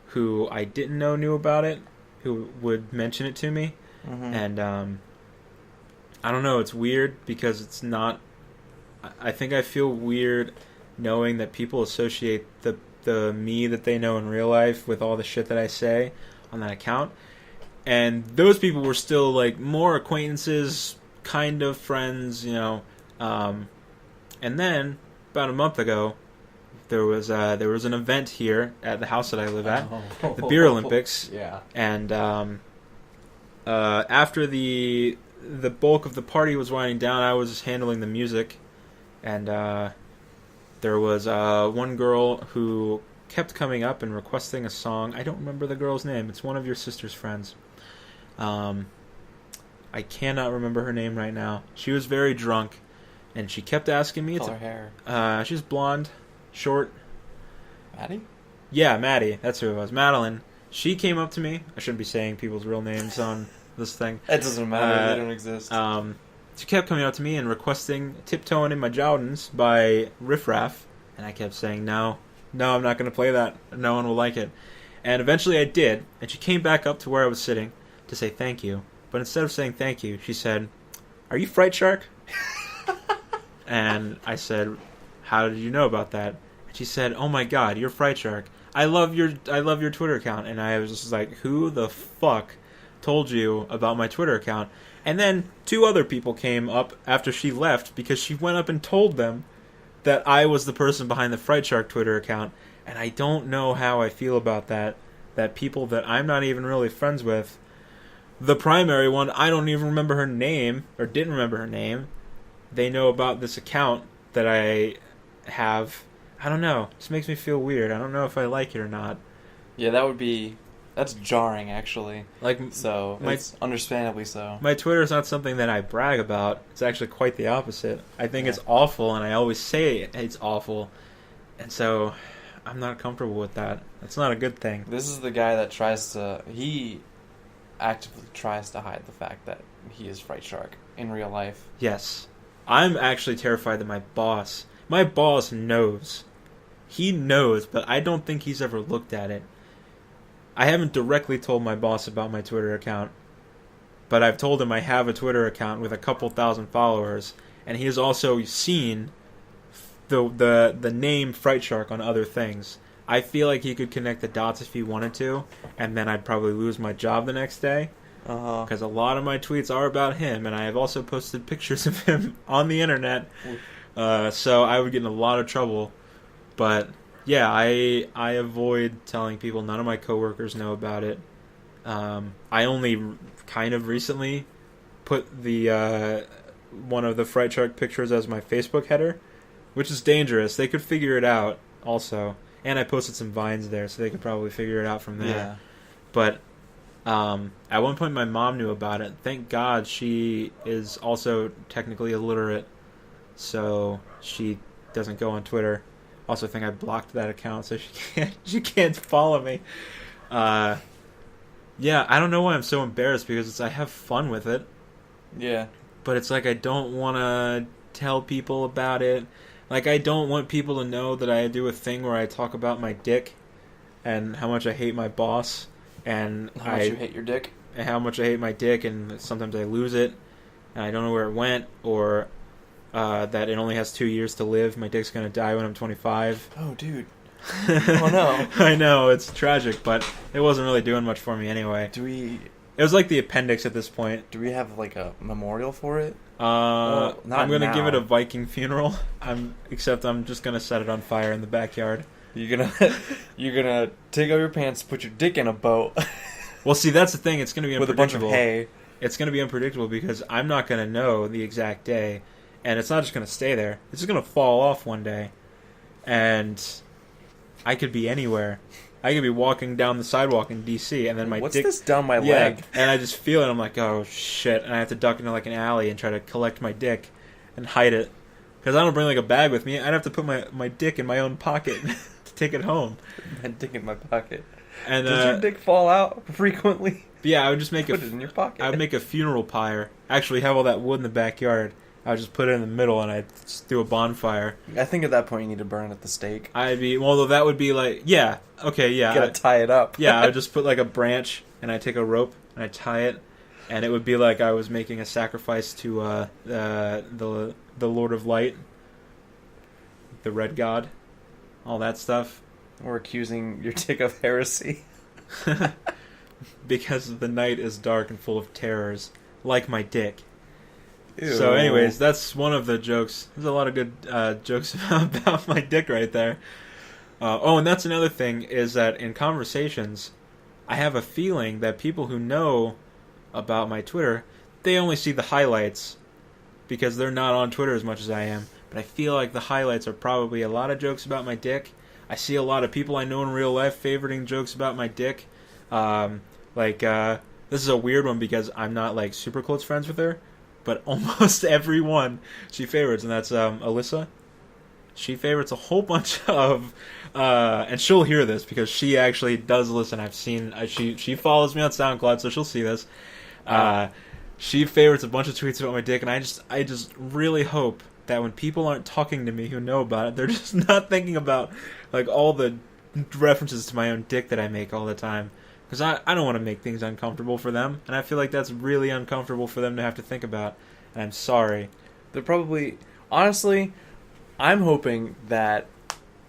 [SPEAKER 2] who I didn't know knew about it, who would mention it to me.
[SPEAKER 1] Mm-hmm.
[SPEAKER 2] And I don't know, it's weird because it's not... I think I feel weird knowing that people associate the me that they know in real life with all the shit that I say on that account. And those people were still like more acquaintances, kind of friends, you know. And then about a month ago, there was an event here at the house that I live at, the Beer Olympics.
[SPEAKER 1] Yeah.
[SPEAKER 2] And after the bulk of the party was winding down, I was handling the music, and there was one girl who kept coming up and requesting a song. I don't remember the girl's name. It's one of your sister's friends. I cannot remember her name right now. She was very drunk, and she kept asking me.
[SPEAKER 1] Color hair.
[SPEAKER 2] She's blonde, short.
[SPEAKER 1] Maddie?
[SPEAKER 2] Yeah, Maddie. That's who it was. Madeline. She came up to me. I shouldn't be saying people's real names on this thing.
[SPEAKER 1] It doesn't matter. They don't exist.
[SPEAKER 2] She kept coming up to me and requesting Tiptoeing in My Jowdens by Riff Raff. And I kept saying, no, I'm not going to play that. No one will like it. And eventually I did. And she came back up to where I was sitting to say thank you. But instead of saying thank you, she said, "Are you Fright Shark?" And I said, "How did you know about that?" And she said, "Oh my God, you're Fright Shark. I love your Twitter account." And I was just like, who the fuck told you about my Twitter account? And then 2 other people came up after she left because she went up and told them that I was the person behind the Fright Shark Twitter account. And I don't know how I feel about that. That people that I'm not even really friends with, the primary one, I don't even remember her name, or didn't remember her name, they know about this account that I have. I don't know. It just makes me feel weird. I don't know if I like it or not.
[SPEAKER 1] Yeah, that's jarring, actually.
[SPEAKER 2] Like,
[SPEAKER 1] so, it's understandably so.
[SPEAKER 2] My Twitter is not something that I brag about. It's actually quite the opposite. I think it's awful, and I always say it's awful. And so, I'm not comfortable with that. That's not a good thing.
[SPEAKER 1] This is the guy that he actively tries to hide the fact that he is Fright Shark in real life.
[SPEAKER 2] Yes. I'm actually terrified that my boss knows. He knows, but I don't think he's ever looked at it. I haven't directly told my boss about my Twitter account, but I've told him I have a Twitter account with a couple thousand followers, and he has also seen the name Fright Shark on other things. I feel like he could connect the dots if he wanted to, and then I'd probably lose my job the next day. Because a lot of my tweets are about him, and I have also posted pictures of him on the internet. So I would get in a lot of trouble. But yeah, I avoid telling people. None of my coworkers know about it. I only kind of recently put the one of the Fright Shark pictures as my Facebook header, which is dangerous. They could figure it out also. And I posted some Vines there, so they could probably figure it out from there.
[SPEAKER 1] Yeah.
[SPEAKER 2] But at one point my mom knew about it. Thank God she is also technically illiterate, so she doesn't go on Twitter. Also, I think I blocked that account, so she can't follow me. Yeah, I don't know why I'm so embarrassed, because I have fun with it.
[SPEAKER 1] Yeah.
[SPEAKER 2] But it's like I don't want to tell people about it. Like, I don't want people to know that I do a thing where I talk about my dick and how much I hate my boss and
[SPEAKER 1] how much you hate your dick,
[SPEAKER 2] and how much I hate my dick, and sometimes I lose it and I don't know where it went, or that it only has 2 years to live. My dick's gonna die when I'm 25.
[SPEAKER 1] Oh, dude. Oh no.
[SPEAKER 2] I know, it's tragic, but it wasn't really doing much for me anyway. It was like the appendix at this point.
[SPEAKER 1] Do we have like a memorial for it?
[SPEAKER 2] I'm gonna
[SPEAKER 1] now.
[SPEAKER 2] give it a Viking funeral. Except I'm just gonna set it on fire in the backyard.
[SPEAKER 1] You're gonna take off your pants, put your dick in a boat.
[SPEAKER 2] Well, see, that's the thing. It's gonna be
[SPEAKER 1] with
[SPEAKER 2] unpredictable.
[SPEAKER 1] a bunch of hay.
[SPEAKER 2] It's gonna be unpredictable because I'm not gonna know the exact day, and it's not just gonna stay there. It's just gonna fall off one day, and I could be anywhere. I could be walking down the sidewalk in DC, and then my
[SPEAKER 1] What's
[SPEAKER 2] dick...
[SPEAKER 1] this down my leg?
[SPEAKER 2] And I just feel it. I'm like, oh, shit. And I have to duck into, like, an alley and try to collect my dick and hide it. Because I don't bring, like, a bag with me. I'd have to put my dick in my own pocket to take it home.
[SPEAKER 1] My dick in my pocket.
[SPEAKER 2] And
[SPEAKER 1] does your dick fall out frequently?
[SPEAKER 2] Yeah, I would just make
[SPEAKER 1] put it in your pocket.
[SPEAKER 2] I would make a funeral pyre. Actually, have all that wood in the backyard. I would just put it in the middle, and I'd just do a bonfire.
[SPEAKER 1] I think at that point you need to burn it at the stake.
[SPEAKER 2] Well, that would be like, yeah, okay, yeah.
[SPEAKER 1] You gotta tie it up.
[SPEAKER 2] Yeah, I would just put like a branch, and I'd take a rope, and I'd tie it, and it would be like I was making a sacrifice to the Lord of Light, the Red God, all that stuff.
[SPEAKER 1] Or accusing your dick of heresy.
[SPEAKER 2] Because the night is dark and full of terrors, like my dick.
[SPEAKER 1] Ew.
[SPEAKER 2] So anyways, that's one of the jokes. There's a lot of good jokes about my dick right there. And that's another thing, is that in conversations, I have a feeling that people who know about my Twitter, they only see the highlights because they're not on Twitter as much as I am. But I feel like the highlights are probably a lot of jokes about my dick. I see a lot of people I know in real life favoriting jokes about my dick. This is a weird one because I'm not like super close friends with her. But almost everyone she favorites, and that's Alyssa. She favorites a whole bunch of, and she'll hear this because she actually does listen. I've seen she follows me on SoundCloud, so she'll see this. She favorites a bunch of tweets about my dick, and I just really hope that when people aren't talking to me who know about it, they're just not thinking about like all the references to my own dick that I make all the time. Because I don't want to make things uncomfortable for them. And I feel like that's really uncomfortable for them to have to think about. And I'm sorry.
[SPEAKER 1] They're probably... Honestly, I'm hoping that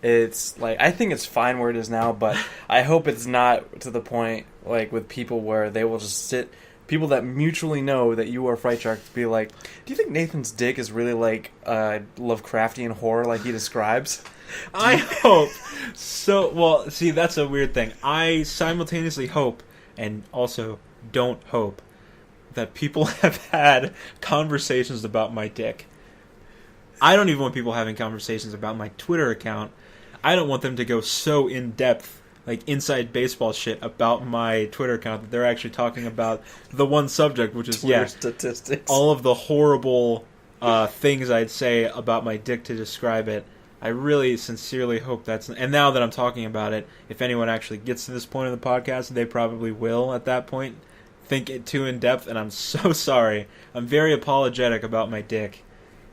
[SPEAKER 1] it's... like, I think it's fine where it is now, but I hope it's not to the point, like, with people where they will just sit... People that mutually know that you are Fright Shark to be like, do you think Nathan's dick is really, like, Lovecraftian horror like he describes?
[SPEAKER 2] I hope. So, well, see, that's a weird thing. I simultaneously hope and also don't hope that people have had conversations about my dick. I don't even want people having conversations about my Twitter account. I don't want them to go so in-depth, like inside baseball shit about my Twitter account that they're actually talking about the one subject, which is,
[SPEAKER 1] Twitter statistics.
[SPEAKER 2] All of the horrible things I'd say about my dick to describe it. I really sincerely hope that's... And now that I'm talking about it, if anyone actually gets to this point in the podcast, they probably will, at that point, think it too in-depth, and I'm so sorry. I'm very apologetic about my dick.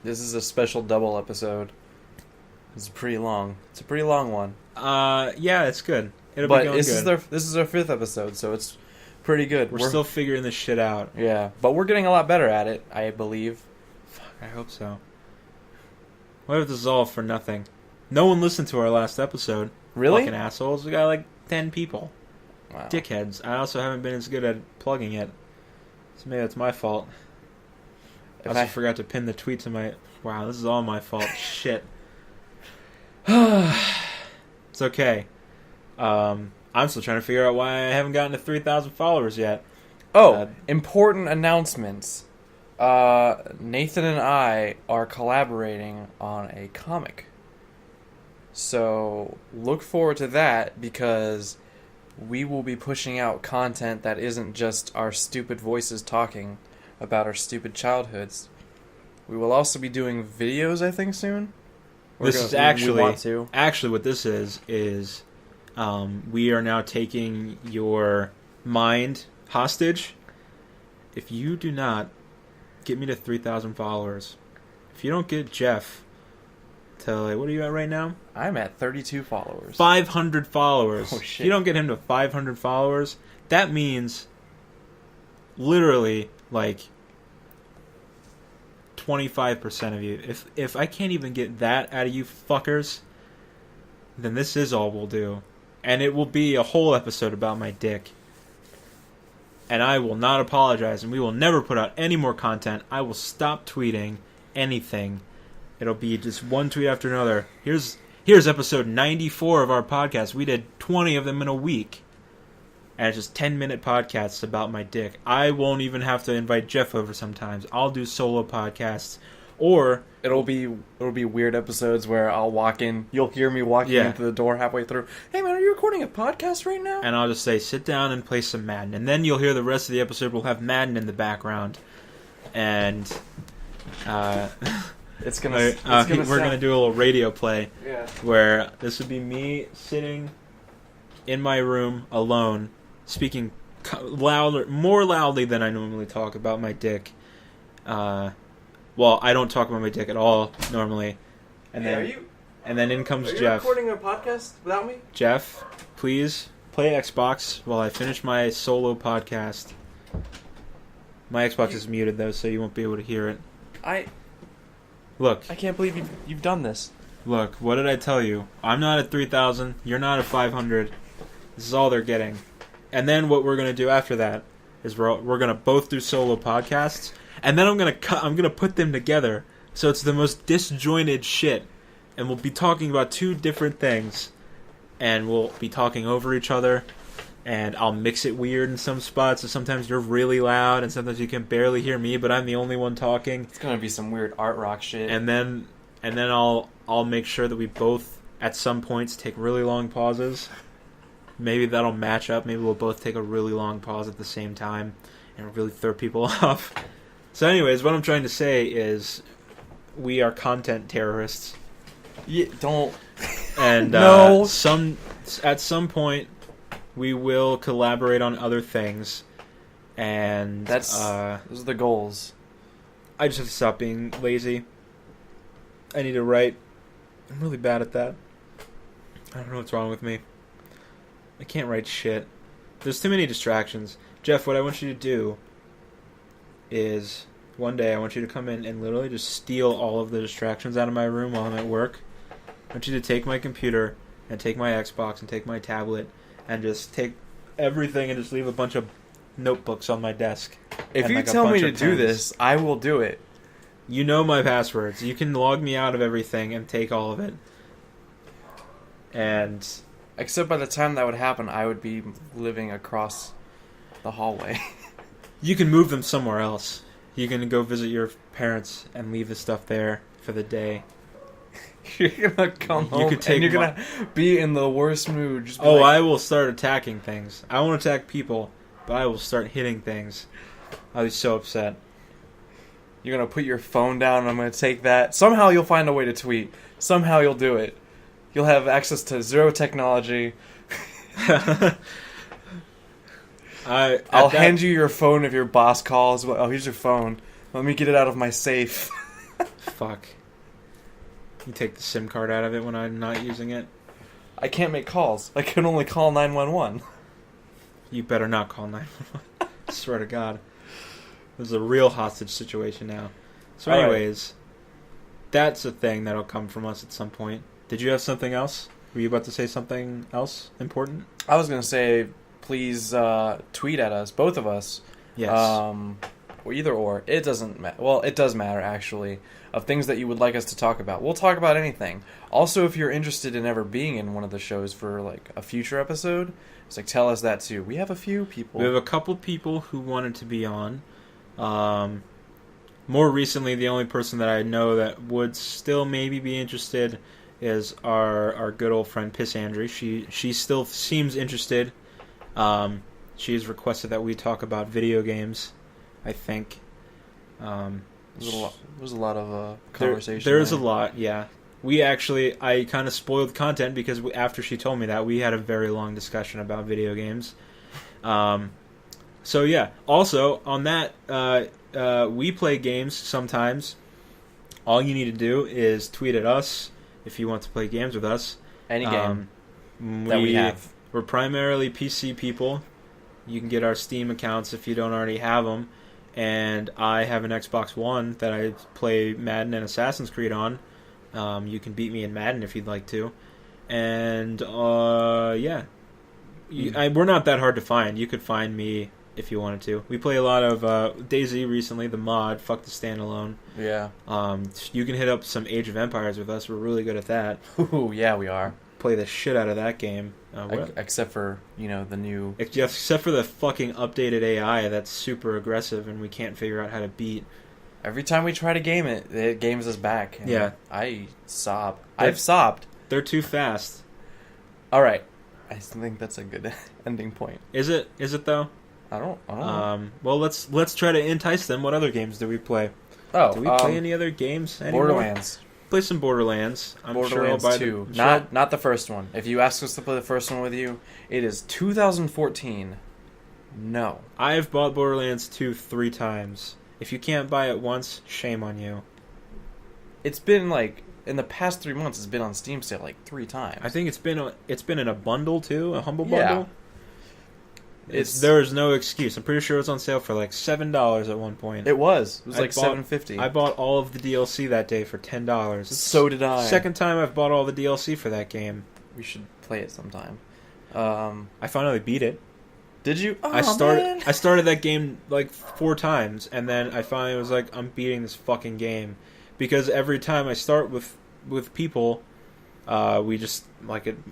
[SPEAKER 1] This is a special double episode. It's pretty long. It's a pretty long one.
[SPEAKER 2] Yeah, it's good. It'll
[SPEAKER 1] but
[SPEAKER 2] be going
[SPEAKER 1] this
[SPEAKER 2] good.
[SPEAKER 1] This is our 5th episode, so it's pretty good.
[SPEAKER 2] We're still figuring this shit out.
[SPEAKER 1] Yeah, but we're getting a lot better at it, I believe.
[SPEAKER 2] Fuck, I hope so. What if this is all for nothing? No one listened to our last episode.
[SPEAKER 1] Really?
[SPEAKER 2] Fucking assholes. We got like 10 people.
[SPEAKER 1] Wow.
[SPEAKER 2] Dickheads. I also haven't been as good at plugging it. So maybe that's my fault. I also forgot to pin the tweet to my... Wow, this is all my fault. Shit. It's okay. I'm still trying to figure out why I haven't gotten to 3,000 followers yet.
[SPEAKER 1] Oh, important announcements. Nathan and I are collaborating on a comic. So look forward to that, because we will be pushing out content that isn't just our stupid voices talking about our stupid childhoods. We will also be doing videos, I think, soon. We want to.
[SPEAKER 2] Actually what this is we are now taking your mind hostage. If you do not get me to 3,000 followers, if you don't get Jeff to, like, what are you at right now?
[SPEAKER 1] I'm at 32 followers.
[SPEAKER 2] 500 followers.
[SPEAKER 1] Oh, shit.
[SPEAKER 2] If you don't get him to 500 followers, that means literally, like, 25% of you. If I can't even get that out of you fuckers, then this is all we'll do. And it will be a whole episode about my dick. And I will not apologize, and we will never put out any more content. I will stop tweeting anything. It'll be just one tweet after another. Here's episode 94 of our podcast. We did 20 of them in a week. And it's just 10-minute podcasts about my dick. I won't even have to invite Jeff over sometimes. I'll do solo podcasts. Or
[SPEAKER 1] it'll be weird episodes where I'll walk in. You'll hear me walking into the door halfway through. Hey man, are you recording a podcast right now?
[SPEAKER 2] And I'll just say, sit down and play some Madden. And then you'll hear the rest of the episode. We'll have Madden in the background. And we're gonna do a little radio play.
[SPEAKER 1] Yeah.
[SPEAKER 2] Where this would be me sitting in my room alone, speaking more loudly than I normally talk about my dick. Well, I don't talk about my dick at all normally. And then in comes Jeff.
[SPEAKER 1] Are you recording a podcast without me?
[SPEAKER 2] Jeff, please play Xbox while I finish my solo podcast. My Xbox is muted though, so you won't be able to hear it. Look.
[SPEAKER 1] I can't believe you've done this.
[SPEAKER 2] Look, what did I tell you? I'm not at 3,000. You're not at 500. This is all they're getting. And then what we're gonna do after that is we're gonna both do solo podcasts, and then I'm gonna put them together so it's the most disjointed shit, and we'll be talking about two different things, and we'll be talking over each other, and I'll mix it weird in some spots, so sometimes you're really loud, and sometimes you can barely hear me, but I'm the only one talking.
[SPEAKER 1] It's gonna be some weird art rock shit.
[SPEAKER 2] And then I'll make sure that we both at some points take really long pauses. Maybe that'll match up. Maybe we'll both take a really long pause at the same time and really throw people off. So anyways, what I'm trying to say is we are content terrorists.
[SPEAKER 1] Yeah, don't.
[SPEAKER 2] And
[SPEAKER 1] no.
[SPEAKER 2] At some point we will collaborate on other things, and
[SPEAKER 1] those are the goals.
[SPEAKER 2] I just have to stop being lazy. I need to write. I'm really bad at that. I don't know what's wrong with me. I can't write shit. There's too many distractions. Jeff, what I want you to do is one day I want you to come in and literally just steal all of the distractions out of my room while I'm at work. I want you to take my computer and take my Xbox and take my tablet and just take everything and just leave a bunch of notebooks on my desk.
[SPEAKER 1] If you tell me to do this, I will do it.
[SPEAKER 2] You know my passwords. You can log me out of everything and take all of it. And
[SPEAKER 1] except by the time that would happen, I would be living across the hallway.
[SPEAKER 2] You can move them somewhere else. You can go visit your parents and leave the stuff there for the day.
[SPEAKER 1] You're gonna come home and you're gonna be in the worst mood. Just
[SPEAKER 2] I will start attacking things. I won't attack people, but I will start hitting things. I'll be so upset.
[SPEAKER 1] You're gonna put your phone down and I'm gonna take that. Somehow you'll find a way to tweet. Somehow you'll do it. You'll have access to zero technology. I'll hand you your phone if your boss calls. Oh, here's your phone. Let me get it out of my safe.
[SPEAKER 2] Fuck. You take the SIM card out of it when I'm not using it?
[SPEAKER 1] I can't make calls. I can only call 911.
[SPEAKER 2] You better not call 911. I swear to God. This is a real hostage situation now. So anyways, that's a thing that'll come from us at some point. Did you have something else? Were you about to say something else important?
[SPEAKER 1] I was going to say, please tweet at us, both of us.
[SPEAKER 2] Yes.
[SPEAKER 1] Or either or. It doesn't matter. Well, it does matter, actually, of things that you would like us to talk about. We'll talk about anything. Also, if you're interested in ever being in one of the shows for, like, a future episode, it's like, tell us that, too. We have a few people.
[SPEAKER 2] We have a couple people who wanted to be on. More recently, the only person that I know that would still maybe be interested is our good old friend Piss Andrew. She still seems interested. She has requested that we talk about video games, I think.
[SPEAKER 1] There's a lot of conversation.
[SPEAKER 2] There's a lot, yeah. I kind of spoiled content because after she told me that, we had a very long discussion about video games. So yeah, also on that, we play games sometimes. All you need to do is tweet at us if you want to play games with us.
[SPEAKER 1] Any game that we have.
[SPEAKER 2] We're primarily PC people. You can get our Steam accounts if you don't already have them. And I have an Xbox One that I play Madden and Assassin's Creed on. You can beat me in Madden if you'd like to. And, yeah. We're not that hard to find. You could find me if you wanted to. We play a lot of DayZ recently, the mod, fuck the standalone.
[SPEAKER 1] Yeah.
[SPEAKER 2] You can hit up some Age of Empires with us. We're really good at that.
[SPEAKER 1] Ooh, yeah, we are.
[SPEAKER 2] Play the shit out of that game.
[SPEAKER 1] Except for, the new...
[SPEAKER 2] Except for the fucking updated AI that's super aggressive and we can't figure out how to beat.
[SPEAKER 1] Every time we try to game it, it games us back.
[SPEAKER 2] Yeah.
[SPEAKER 1] I sob. I've sobbed.
[SPEAKER 2] They're too fast.
[SPEAKER 1] Alright. I think that's a good ending point.
[SPEAKER 2] Is it though?
[SPEAKER 1] I don't know.
[SPEAKER 2] Well, let's try to entice them. What other games do we play?
[SPEAKER 1] Oh,
[SPEAKER 2] do we play any other games anymore?
[SPEAKER 1] Borderlands.
[SPEAKER 2] Play some Borderlands.
[SPEAKER 1] Borderlands 2. Not the first one. If you ask us to play the first one with you, it is 2014. No.
[SPEAKER 2] I've bought Borderlands 2 3 times. If you can't buy it once, shame on you.
[SPEAKER 1] It's been in the past 3 months, it's been on Steam sale 3 times.
[SPEAKER 2] I think it's been in a bundle too, a humble bundle.
[SPEAKER 1] Yeah.
[SPEAKER 2] There is no excuse. I'm pretty sure it was on sale for $7 at one point.
[SPEAKER 1] It was. It was $7.50.
[SPEAKER 2] I bought all of the DLC that day for $10.
[SPEAKER 1] So did I.
[SPEAKER 2] Second time I've bought all the DLC for that game.
[SPEAKER 1] We should play it sometime.
[SPEAKER 2] I finally beat it.
[SPEAKER 1] Did you? Oh,
[SPEAKER 2] I started that game 4 times, and then I finally was like, I'm beating this fucking game, because every time I start with people, we just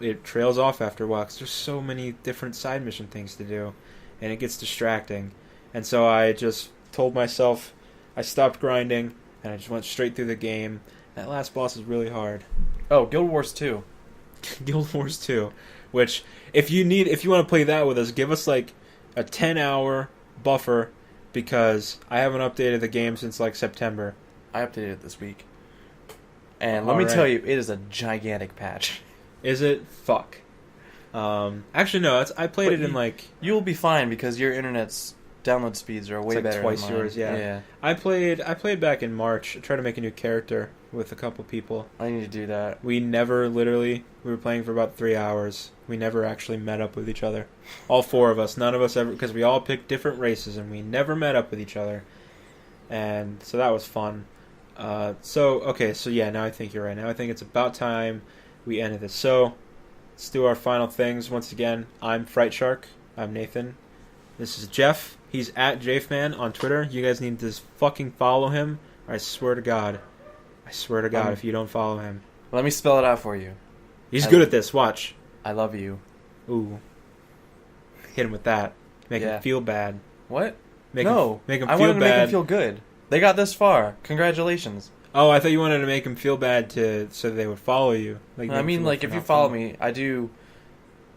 [SPEAKER 2] it trails off after a while. 'Cause there's so many different side mission things to do, and it gets distracting. And so I just told myself I stopped grinding, and I just went straight through the game. That last boss is really hard.
[SPEAKER 1] Oh, Guild Wars 2.
[SPEAKER 2] Guild Wars 2, which if you want to play that with us, give us a 10-hour buffer, because I haven't updated the game since September.
[SPEAKER 1] I updated it this week. And let me tell you, it is a gigantic patch.
[SPEAKER 2] Is it? Fuck. Actually, no. I played it in
[SPEAKER 1] You'll be fine because your internet's download speeds are way better
[SPEAKER 2] twice
[SPEAKER 1] than mine.
[SPEAKER 2] yours. Yeah. I played back in March. I tried to make a new character with a couple people.
[SPEAKER 1] I need to do that.
[SPEAKER 2] We were playing for about 3 hours. We never actually met up with each other. All 4 of us. None of us ever, because we all picked different races and we never met up with each other. And so that was fun. So yeah, now I think you're right. Now I think it's about time we ended this. So, let's do our final things. Once again, I'm Fright Shark. I'm Nathan. This is Jeff. He's at JFman on Twitter. You guys need to fucking follow him, or I swear to God, if you don't follow him.
[SPEAKER 1] Let me spell it out for you.
[SPEAKER 2] He's good at this. Watch.
[SPEAKER 1] I love you.
[SPEAKER 2] Ooh. Hit him with that. Make him feel bad.
[SPEAKER 1] What?
[SPEAKER 2] Make him feel bad.
[SPEAKER 1] I wanted to make him feel good. They got this far. Congratulations.
[SPEAKER 2] Oh, I thought you wanted to make him feel bad so they would follow you.
[SPEAKER 1] If you follow me, I do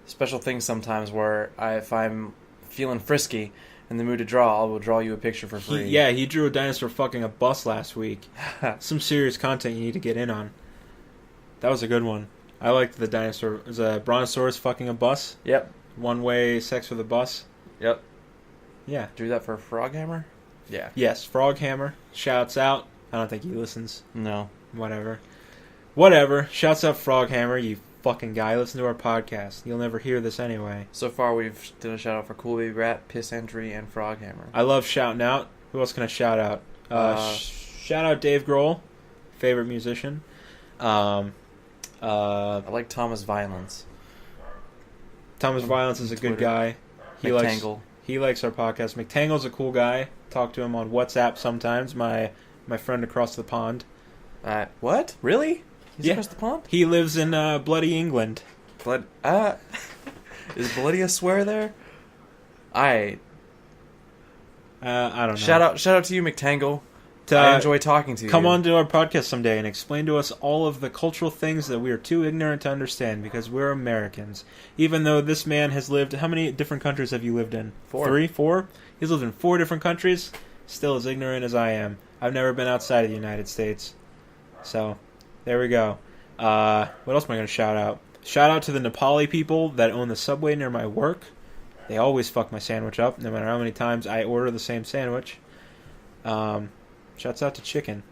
[SPEAKER 1] special things sometimes where if I'm feeling frisky, in the mood to draw, I will draw you a picture for free.
[SPEAKER 2] He drew a dinosaur fucking a bus last week. Some serious content you need to get in on. That was a good one. I liked the dinosaur. It was a brontosaurus fucking a bus.
[SPEAKER 1] Yep.
[SPEAKER 2] One-way sex with a bus.
[SPEAKER 1] Yep.
[SPEAKER 2] Yeah.
[SPEAKER 1] Drew that for Froghammer? Yeah.
[SPEAKER 2] Yes, Froghammer. Shouts out. I don't think he listens.
[SPEAKER 1] No.
[SPEAKER 2] Whatever. Shouts out Froghammer, you fucking guy. Listen to our podcast. You'll never hear this anyway.
[SPEAKER 1] So far, we've done a shout out for Cool Baby Rat, Piss Entry, and Froghammer.
[SPEAKER 2] I love shouting out. Who else can I shout out? Shout out Dave Grohl, favorite musician.
[SPEAKER 1] I like Thomas Violence.
[SPEAKER 2] Thomas Violence is a good guy. He likes our podcast. McTangle's a cool guy. Talk to him on WhatsApp sometimes. My friend across the pond.
[SPEAKER 1] What? Really? He's across the pond?
[SPEAKER 2] He lives in bloody England.
[SPEAKER 1] Is bloody a swear there? I
[SPEAKER 2] don't know.
[SPEAKER 1] Shout out to you, McTangle. I enjoy talking to you.
[SPEAKER 2] Come on to our podcast someday and explain to us all of the cultural things that we are too ignorant to understand because we're Americans. Even though this man has lived... How many different countries have you lived in?
[SPEAKER 1] 4.
[SPEAKER 2] 3? 4? He's lived in 4 different countries. Still as ignorant as I am. I've never been outside of the United States. So, there we go. What else am I going to shout out? Shout out to the Nepali people that own the Subway near my work. They always fuck my sandwich up, no matter how many times I order the same sandwich. Shouts out to chicken.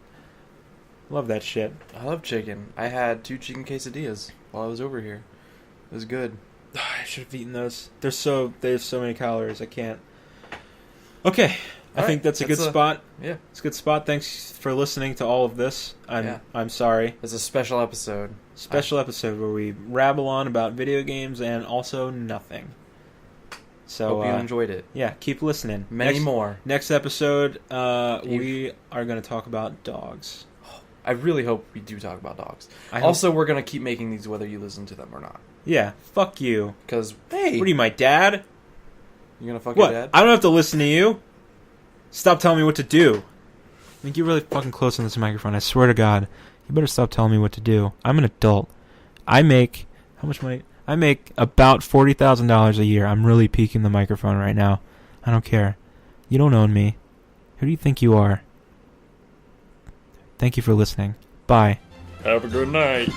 [SPEAKER 2] Love that shit.
[SPEAKER 1] I love chicken. I had 2 chicken quesadillas while I was over here. It was good.
[SPEAKER 2] I should have eaten those. They have so many calories. I can't. Okay. I think that's a good spot.
[SPEAKER 1] Yeah.
[SPEAKER 2] It's a good spot. Thanks for listening to all of this. I'm sorry.
[SPEAKER 1] It's a special episode.
[SPEAKER 2] Episode where we rabble on about video games and also nothing. So
[SPEAKER 1] hope you enjoyed it.
[SPEAKER 2] Yeah, keep listening.
[SPEAKER 1] Many more.
[SPEAKER 2] Next episode, we are going to talk about dogs.
[SPEAKER 1] I really hope we do talk about dogs. Also, we're going to keep making these whether you listen to them or not.
[SPEAKER 2] Yeah, fuck you.
[SPEAKER 1] Because, hey.
[SPEAKER 2] What are you, my dad?
[SPEAKER 1] You going to fuck your dad?
[SPEAKER 2] I don't have to listen to you. Stop telling me what to do. I think you're really fucking close on this microphone. I swear to God. You better stop telling me what to do. I'm an adult. I make... How much money... I make about $40,000 a year. I'm really peeking the microphone right now. I don't care. You don't own me. Who do you think you are? Thank you for listening. Bye.
[SPEAKER 1] Have a good night.